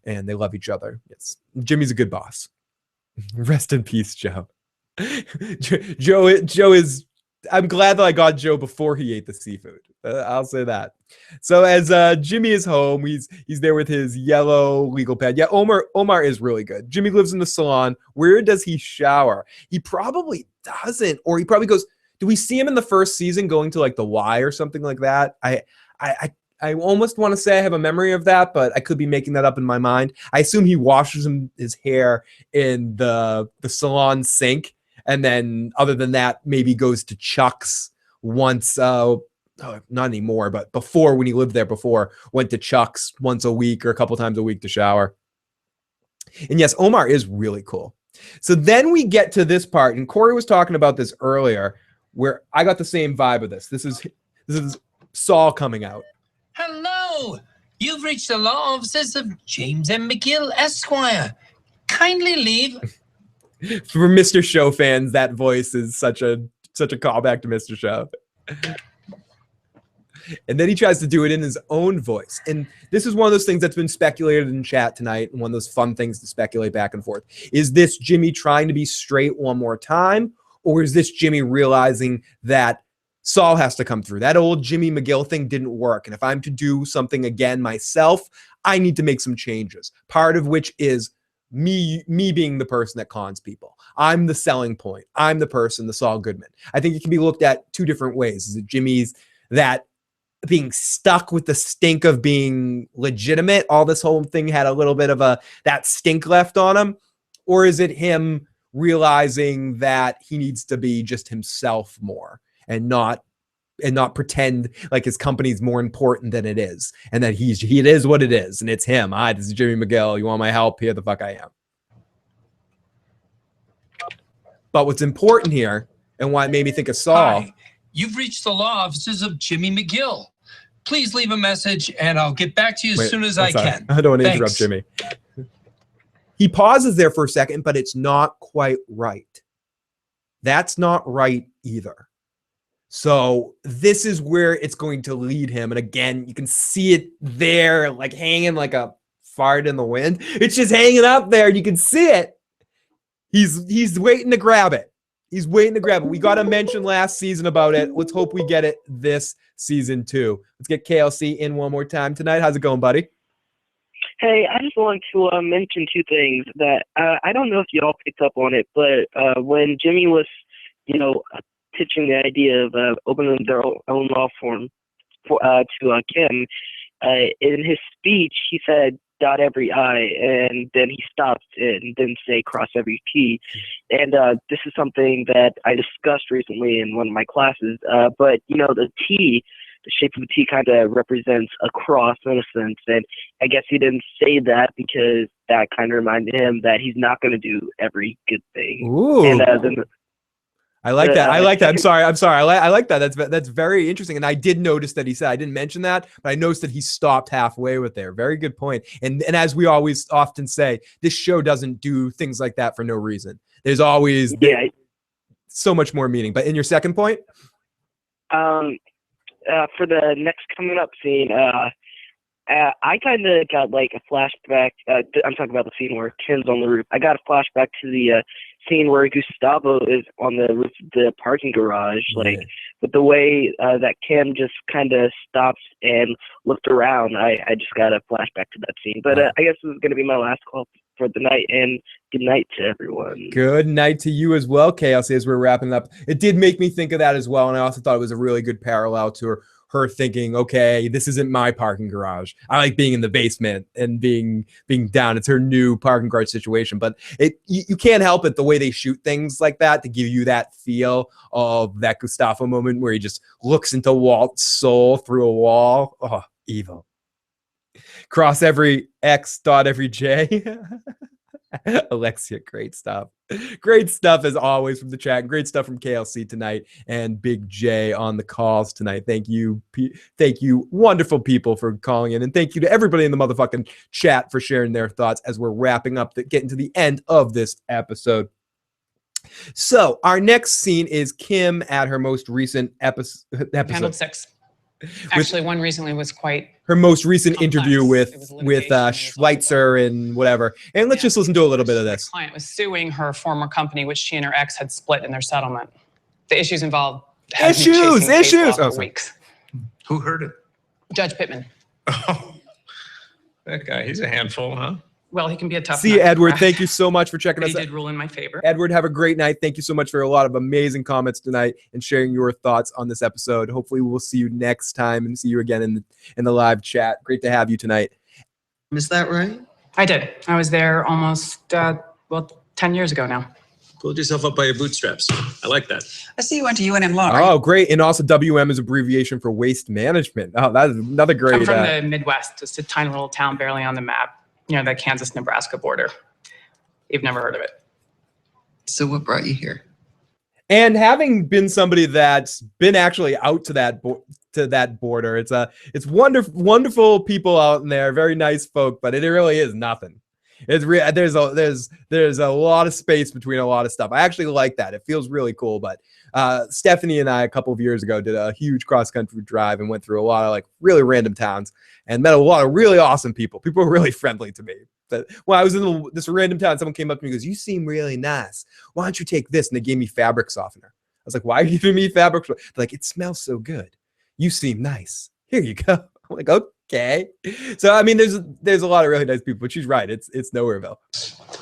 And they love each other. Yes. Jimmy's a good boss. Rest in peace, Joe. Joe is... I'm glad that I got Joe before he ate the seafood. I'll say that. So as Jimmy is home, he's there with his yellow legal pad. Yeah, Omar is really good. Jimmy lives in the salon. Where does he shower? He probably doesn't, or he probably goes. Do we see him in the first season going to like the Y or something like that? I almost want to say I have a memory of that, but I could be making that up in my mind. I assume he washes his hair in the salon sink. And then other than that, maybe goes to Chuck's once, not anymore, but before when he lived there before, went to Chuck's once a week or a couple times a week to shower. And yes, Omar is really cool. So then we get to this part, and Corey was talking about this earlier, where I got the same vibe of this. This is Saul coming out. Hello, you've reached the law offices of James M. McGill, Esquire. Kindly leave... For Mr. Show fans, that voice is such a callback to Mr. Show. And then he tries to do it in his own voice. And this is one of those things that's been speculated in chat tonight, and one of those fun things to speculate back and forth. Is this Jimmy trying to be straight one more time? Or is this Jimmy realizing that Saul has to come through? That old Jimmy McGill thing didn't work. And if I'm to do something again myself, I need to make some changes. Part of which is me being the person that cons people. I'm the selling point. I'm the person, the Saul Goodman. I think it can be looked at 2 different ways. Is it Jimmy's that being stuck with the stink of being legitimate? All this whole thing had a little bit of that stink left on him. Or is it him realizing that he needs to be just himself more and not pretend like his company's more important than it is, and that it is what it is, and it's him. Hi, this is Jimmy McGill. You want my help? Here the fuck I am. But what's important here, and why it made me think of Saul. Hi, you've reached the law offices of Jimmy McGill. Please leave a message, and I'll get back to you as soon as I can. I don't want to interrupt Jimmy. He pauses there for a second, but it's not quite right. That's not right either. So this is where it's going to lead him. And again, you can see it there, like hanging like a fart in the wind. It's just hanging up there. And you can see it. He's waiting to grab it. He's waiting to grab it. We got to mention last season about it. Let's hope we get it this season too. Let's get KLC in one more time tonight. How's it going, buddy? Hey, I just wanted to mention 2 things that I don't know if y'all picked up on it, but when Jimmy was, pitching the idea of opening their own law firm to Kim, in his speech, he said, dot every I, and then he stopped and didn't say cross every T. And this is something that I discussed recently in one of my classes. But, the T, the shape of the T kind of represents a cross in a sense. And I guess he didn't say that because that kind of reminded him that he's not going to do every good thing. Ooh. And then I like that. I like that. I'm sorry. I like that. That's very interesting. And I did notice that he said, I didn't mention that, but I noticed that he stopped halfway with there. Very good point. And as we always often say, this show doesn't do things like that for no reason. There's always so much more meaning. But in your second point? For the next coming up scene, I kind of got like a flashback. I'm talking about the scene where Kim's on the roof. I got a flashback to the scene where Gustavo is on the roof of the parking garage, like with the way that Kim just kind of stops and looked around. I just got a flashback to that scene. But I guess this is going to be my last call for the night, and good night to everyone. Good night to you as well, Chaos, as we're wrapping up. It did make me think of that as well, and I also thought it was a really good parallel to her thinking, okay, this isn't my parking garage. I like being in the basement and being down. It's her new parking garage situation. But you can't help it, the way they shoot things like that, to give you that feel of that Gustavo moment where he just looks into Walt's soul through a wall. Oh, evil. Cross every X, dot every J. Alexia, great stuff. Great stuff as always from the chat. Great stuff from KLC tonight and Big J on the calls tonight. Thank you. Thank you, wonderful people, for calling in. And thank you to everybody in the motherfucking chat for sharing their thoughts as we're wrapping up, getting to the end of this episode. So our next scene is Kim at her most recent episode. Handled 6. Actually, one recently was quite her most recent complex. interview with Schweitzer and whatever. And let's just listen to a little bit of this. The client was suing her former company, which she and her ex had split in their settlement. The issues involved issues. For weeks. Who heard it? Judge Pittman. Oh, that guy, he's a handful, huh? Well, he can be a tough. See you, Edward. Thank you so much for checking us He out. did rule in my favor. Edward, have a great night. Thank you so much for a lot of amazing comments tonight and sharing your thoughts on this episode. Hopefully we'll see you next time and see you again in the live chat. Great to have you tonight. Is that right? I did. I was there almost 10 years ago now. Pulled yourself up by your bootstraps. I like that. I see you went to UNM Law. Right? Oh, great. And also WM is abbreviation for waste management. Oh, that is another great. I'm from the Midwest, just a tiny little town barely on the map, the Kansas-Nebraska border. You've never heard of it. So what brought you here? And having been somebody that's been actually out to that border, it's wonderful people out in there, very nice folk, but it really is nothing. There's a lot of space between a lot of stuff. I actually like that. It feels really cool. But Stephanie and I a couple of years ago did a huge cross country drive and went through a lot of really random towns and met a lot of really awesome people. People were really friendly to me. But when I was in this random town, someone came up to me and goes, "You seem really nice. Why don't you take this?" And they gave me fabric softener. I was like, "Why are you giving me fabric?" They're like, "It smells so good. You seem nice. Here you go." I'm like, okay. So I mean, there's a lot of really nice people, but she's right. It's Nowhereville.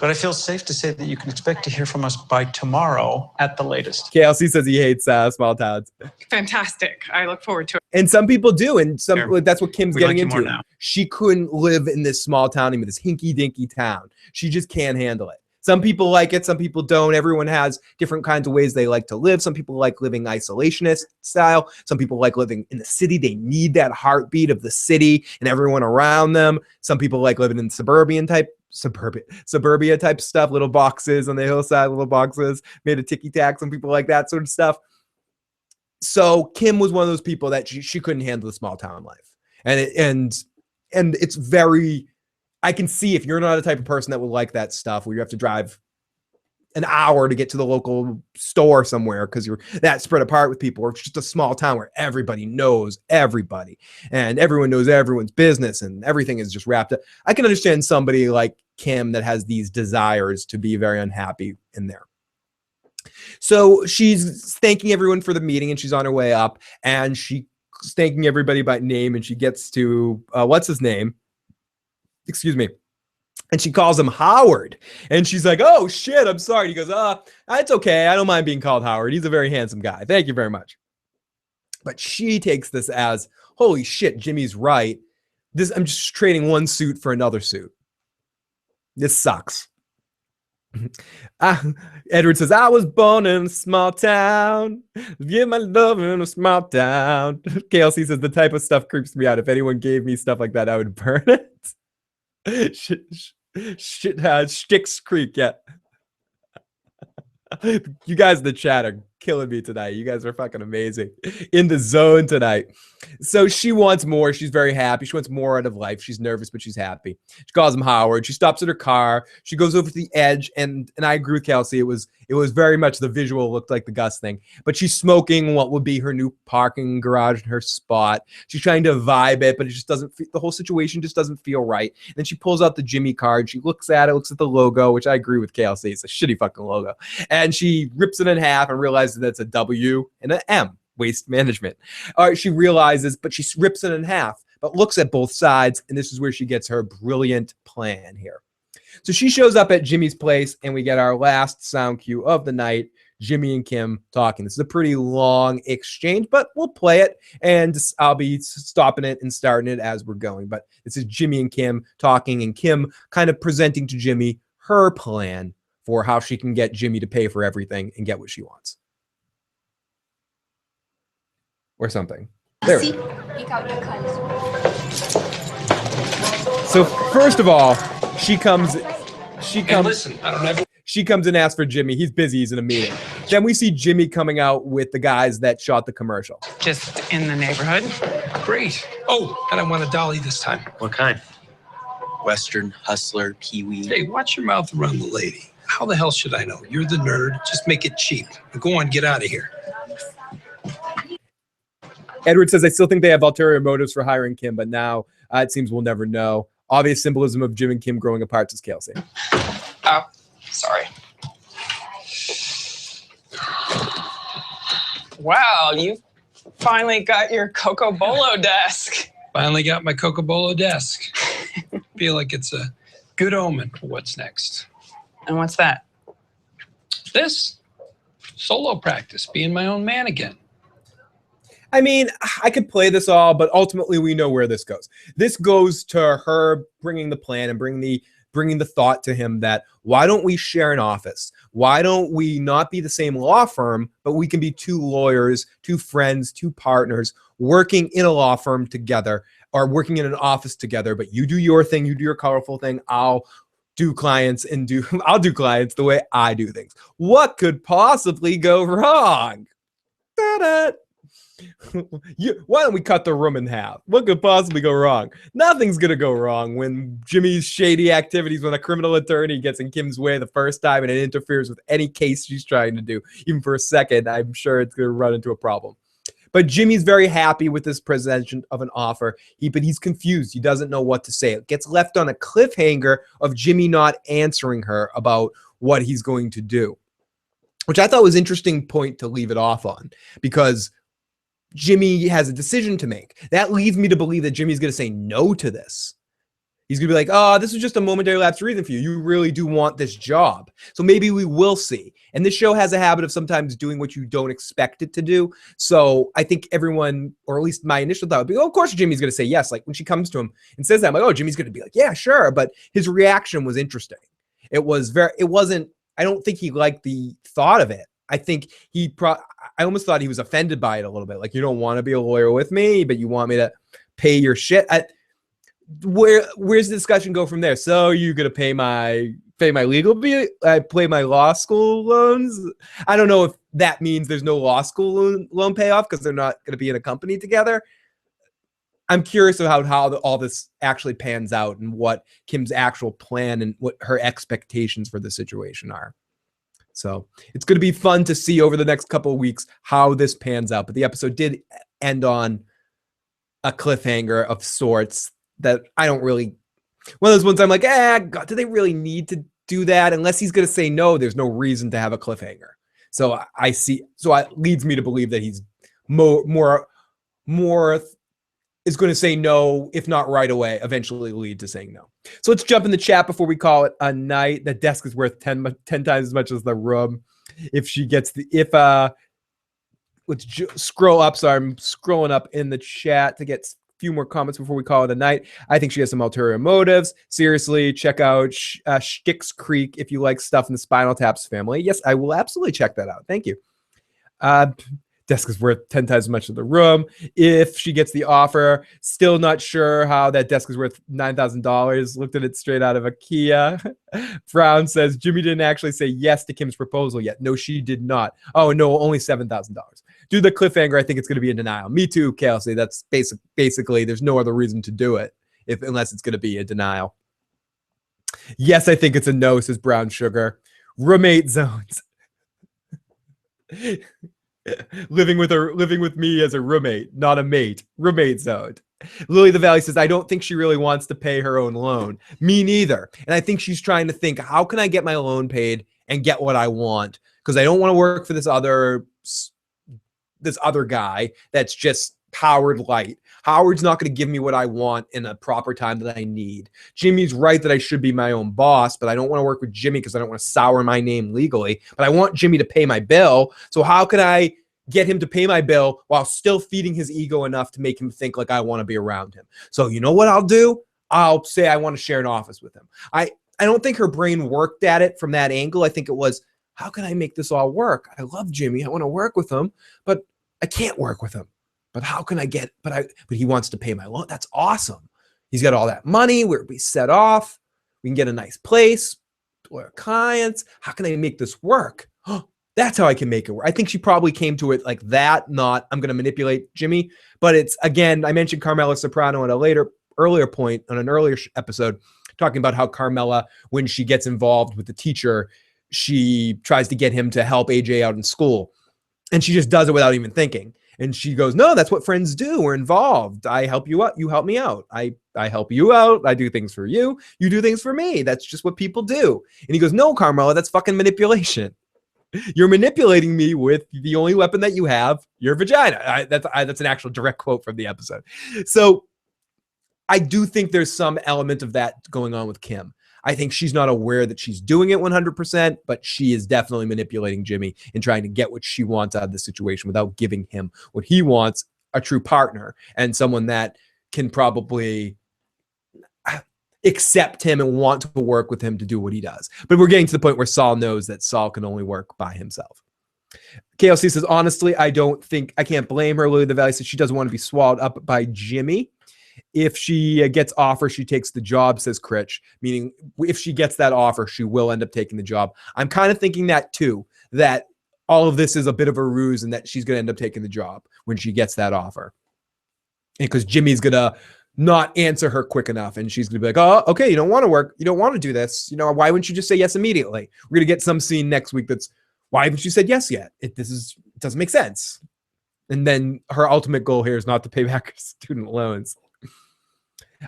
But I feel safe to say that you can expect to hear from us by tomorrow at the latest. KLC says he hates small towns. Fantastic. I look forward to it. And some people do, and that's what Kim's getting like you more into. now. She couldn't live in this small town, even this hinky-dinky town. She just can't handle it. Some people like it, some people don't. Everyone has different kinds of ways they like to live. Some people like living isolationist style. Some people like living in the city. They need that heartbeat of the city and everyone around them. Some people like living in suburbia type stuff, little boxes on the hillside, little boxes made of ticky-tack. Some people like that sort of stuff. So Kim was one of those people that she couldn't handle the small town life. And it's very, I can see if you're not the type of person that would like that stuff where you have to drive an hour to get to the local store somewhere because you're that spread apart with people, or it's just a small town where everybody knows everybody and everyone knows everyone's business and everything is just wrapped up. I can understand somebody like Kim that has these desires to be very unhappy in there. So she's thanking everyone for the meeting and she's on her way up and she's thanking everybody by name and she gets to, what's his name? Excuse me. And she calls him Howard. And she's like, "Oh, shit, I'm sorry." He goes, "It's okay. I don't mind being called Howard. He's a very handsome guy. Thank you very much." But she takes this as, holy shit, Jimmy's right. I'm just trading one suit for another suit. This sucks. Edward says, "I was born in a small town. Give my love in a small town." KLC says, "The type of stuff creeps me out. If anyone gave me stuff like that, I would burn it." Sticks Creek, yeah. You guys in the chat are killing me tonight. You guys are fucking amazing. In the zone tonight. So she wants more. She's very happy. She wants more out of life. She's nervous, but she's happy. She calls him Howard. She stops at her car. She goes over to the edge, and I agree with Kelsey. It was very much the visual looked like the Gus thing. But she's smoking what would be her new parking garage in her spot. She's trying to vibe it, but it just doesn't the whole situation just doesn't feel right. And then she pulls out the Jimmy card. She looks at it, looks at the logo, which I agree with Kelsey. It's a shitty fucking logo. And she rips it in half and realizes that it's a W and an M. Waste management. All right, she realizes, but she rips it in half, but looks at both sides, and this is where she gets her brilliant plan here. So she shows up at Jimmy's place, and we get our last sound cue of the night, Jimmy and Kim talking. This is a pretty long exchange, but we'll play it, and I'll be stopping it and starting it as we're going. But this is Jimmy and Kim talking, and Kim kind of presenting to Jimmy her plan for how she can get Jimmy to pay for everything and get what she wants. Or something. There. So first of all, she comes And listen, I don't ever. She comes and asks for Jimmy. He's busy. He's in a meeting. Then we see Jimmy coming out with the guys that shot the commercial. Just in the neighborhood. Great. Oh, and I want a dolly this time. What kind? Western, hustler, Kiwi. Hey, watch your mouth around the lady. How the hell should I know? You're the nerd. Just make it cheap. Go on, get out of here. Edward says, I still think they have ulterior motives for hiring Kim, but now it seems we'll never know. Obvious symbolism of Jim and Kim growing apart, says Kelsey. Oh, sorry. Wow, you finally got your Coco Bolo desk. Finally got my Cocobolo desk. Feel like it's a good omen for what's next. And what's that? This solo practice, being my own man again. I mean, I could play this all, but ultimately we know where this goes. This goes to her bringing the plan and bringing the thought to him that why don't we share an office? Why don't we not be the same law firm, but we can be two lawyers, two friends, two partners working in a law firm together or working in an office together, but you do your thing, you do your colorful thing, I'll do clients the way I do things. What could possibly go wrong? Ta-da! Why don't we cut the room in half? What could possibly go wrong? Nothing's gonna go wrong when Jimmy's shady activities, when a criminal attorney gets in Kim's way the first time and it interferes with any case she's trying to do, even for a second. I'm sure it's gonna run into a problem. But Jimmy's very happy with this presentation of an offer. But he's confused. He doesn't know what to say. It gets left on a cliffhanger of Jimmy not answering her about what he's going to do, which I thought was an interesting point to leave it off on, because Jimmy has a decision to make. That leads me to believe that Jimmy's going to say no to this. He's going to be like, oh, this was just a momentary lapse of reason for you. You really do want this job. So maybe we will see. And this show has a habit of sometimes doing what you don't expect it to do. So I think everyone, or at least my initial thought would be, oh, of course Jimmy's going to say yes. Like when she comes to him and says that, I'm like, oh, Jimmy's going to be like, yeah, sure. But his reaction was interesting. I don't think he liked the thought of it. I think I almost thought he was offended by it a little bit. Like, you don't want to be a lawyer with me, but you want me to pay your shit. Where's the discussion go from there? So you're gonna pay my legal bill? I pay my law school loans. I don't know if that means there's no law school loan payoff because they're not gonna be in a company together. I'm curious about how all this actually pans out and what Kim's actual plan and what her expectations for the situation are. So it's going to be fun to see over the next couple of weeks how this pans out. But the episode did end on a cliffhanger of sorts that I don't really, one of those ones I'm like, God, do they really need to do that? Unless he's going to say no, there's no reason to have a cliffhanger. So it leads me to believe that he's more is going to say no, if not right away, eventually lead to saying no. So let's jump in the chat before we call it a night. The desk is worth 10 times as much as the room. Let's scroll up. So I'm scrolling up in the chat to get a few more comments before we call it a night. I think she has some ulterior motives. Seriously, check out Sticks Creek if you like stuff in the Spinal Taps family. Yes, I will absolutely check that out. Thank you. Desk is worth 10 times as much as the room. If she gets the offer, still not sure how that desk is worth $9,000. Looked at it straight out of IKEA. Brown says Jimmy didn't actually say yes to Kim's proposal yet. No, she did not. Oh, no, only $7,000. Do the cliffhanger. I think it's going to be in denial. Me too, Kelsey. That's basically, there's no other reason to do it unless it's going to be a denial. Yes, I think it's a no, says Brown Sugar. Roommate zones. Living with me as a roommate, not a mate. Roommate zone. Lily the Valley says, I don't think she really wants to pay her own loan. Me neither. And I think she's trying to think, how can I get my loan paid and get what I want? Because I don't want to work for this other guy that's just Howard light. Howard's not going to give me what I want in a proper time that I need. Jimmy's right that I should be my own boss, but I don't want to work with Jimmy because I don't want to sour my name legally. But I want Jimmy to pay my bill. So how can I get him to pay my bill while still feeding his ego enough to make him think like I want to be around him? So you know what I'll do? I'll say I want to share an office with him. I don't think her brain worked at it from that angle. I think it was, how can I make this all work? I love Jimmy. I want to work with him, but I can't work with him. But how can I get, but he wants to pay my loan. That's awesome. He's got all that money. We set off. We can get a nice place. loyal clients. How can I make this work? That's how I can make it work. I think she probably came to it like that, not I'm going to manipulate Jimmy. But it's, again, I mentioned Carmela Soprano at a earlier point on an earlier episode, talking about how Carmela, when she gets involved with the teacher, she tries to get him to help AJ out in school. And she just does it without even thinking. And she goes, no, that's what friends do. We're involved. I help you out. You help me out. I help you out. I do things for you. You do things for me. That's just what people do. And he goes, no, Carmela, that's fucking manipulation. You're manipulating me with the only weapon that you have, your vagina. That's an actual direct quote from the episode. So I do think there's some element of that going on with Kim. I think she's not aware that she's doing it 100%, but she is definitely manipulating Jimmy and trying to get what she wants out of the situation without giving him what he wants, a true partner and someone that can probably accept him and want to work with him to do what he does. But we're getting to the point where Saul knows that Saul can only work by himself. KLC says, honestly, I can't blame her. Lily the Valley says she doesn't want to be swallowed up by Jimmy. If she gets offer, she takes the job, says Critch, meaning if she gets that offer, she will end up taking the job. I'm kind of thinking that too, that all of this is a bit of a ruse and that she's going to end up taking the job when she gets that offer. Because Jimmy's going to not answer her quick enough. And she's going to be like, oh, okay, you don't want to work. You don't want to do this. You know, why wouldn't you just say yes immediately? We're going to get some scene next week that's, why haven't you said yes yet? It doesn't make sense. And then her ultimate goal here is not to pay back her student loans.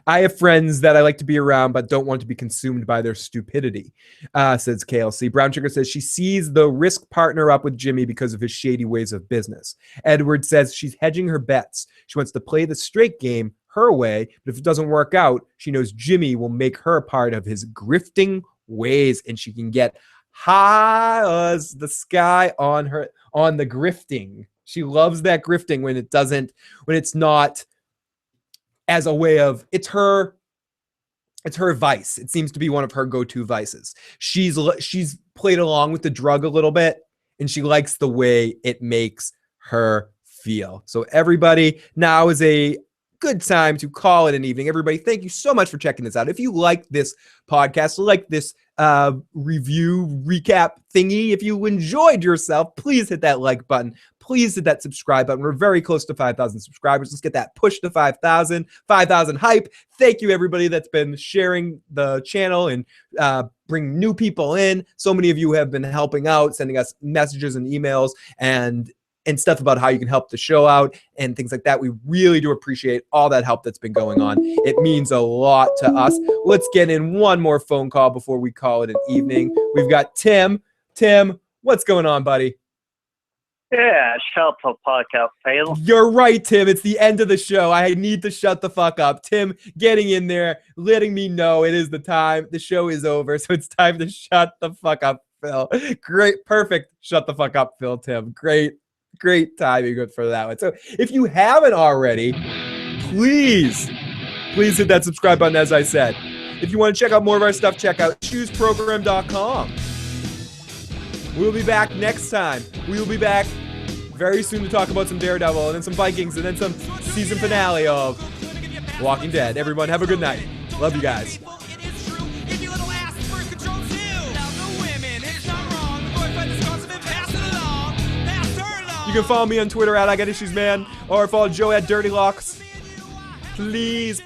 I have friends that I like to be around, but don't want to be consumed by their stupidity, says KLC. Brown Sugar says she sees the risk partner up with Jimmy because of his shady ways of business. Edward says she's hedging her bets. She wants to play the straight game her way, but if it doesn't work out, she knows Jimmy will make her part of his grifting ways, and she can get high as the sky on the grifting. She loves that grifting when it's not as a way of, it's her vice. It seems to be one of her go-to vices. She's played along with the drug a little bit, and she likes the way it makes her feel. So everybody, now is a good time to call it an evening. Everybody, thank you so much for checking this out. If you like this podcast, like this review recap thingy, if you enjoyed yourself, please hit that like button. Please hit that subscribe button. We're very close to 5,000 subscribers. Let's get that push to 5,000 hype. Thank you, everybody that's been sharing the channel and bring new people in. So many of you have been helping out, sending us messages and emails and stuff about how you can help the show out and things like that. We really do appreciate all that help that's been going on. It means a lot to us. Let's get in one more phone call before we call it an evening. We've got Tim. Tim, what's going on, buddy? Yeah, shut the fuck up, Phil. You're right, Tim. It's the end of the show. I need to shut the fuck up. Tim getting in there, letting me know it is the time. The show is over, so it's time to shut the fuck up, Phil. Great. Perfect. Shut the fuck up, Phil, Tim. Great timing for that one. So if you haven't already, please hit that subscribe button, as I said. If you want to check out more of our stuff, check out chooseprogram.com. We'll be back next time. We will be back very soon to talk about some Daredevil and then some Vikings and then some season finale of Walking Dead. Everyone, have a good night. Love you guys. You can follow me on Twitter at IGotIssuesMan or follow Joe at DirtyLocks. Please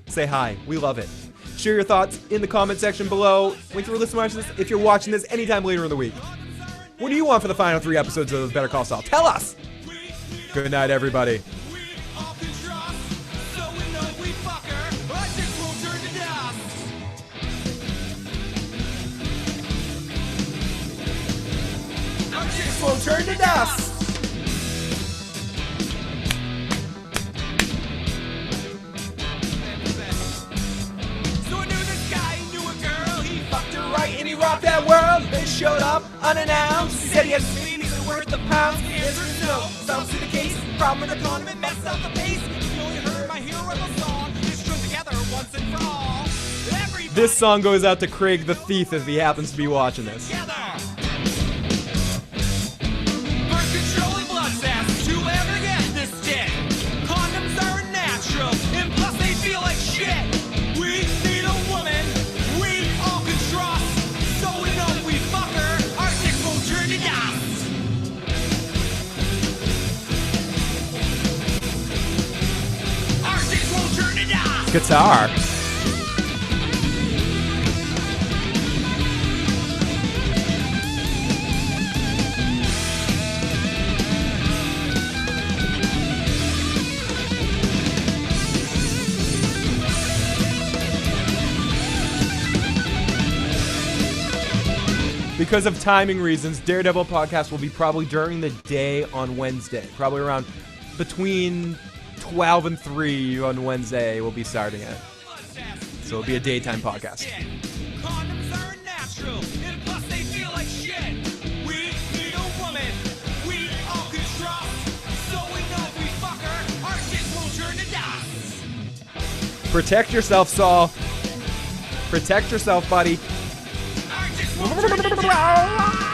say hi. We love it. Share your thoughts in the comment section below. If you're watching this anytime later in the week. What do you want for the final 3 episodes of Better Call Saul? Tell us. Good night, everybody. Will turn to dust. So I knew this guy, knew a girl, he fucked her right and he rocked that world. They showed up unannounced. He said he had sweet, he's worth the pounds. The answer is no. Some see the case. Problem with the condom, messed up the pace. You only heard my hero song. It's strung together once and for all. This song goes out to Craig the Thief if he happens to be watching this. Condoms are natural, and plus they feel like shit. We need a woman. We are guitar. Because of timing reasons, Daredevil podcast will be probably during the day on Wednesday. Probably around between 12 and 3 on Wednesday we'll be starting it. So it'll be a daytime podcast. Condoms are natural, and plus they feel like shit. We need a woman we all can trust, so we know if we fuck her, our kids won't turn to dust. Protect yourself, Saul. Protect yourself, buddy. Our kids won't turn to dust.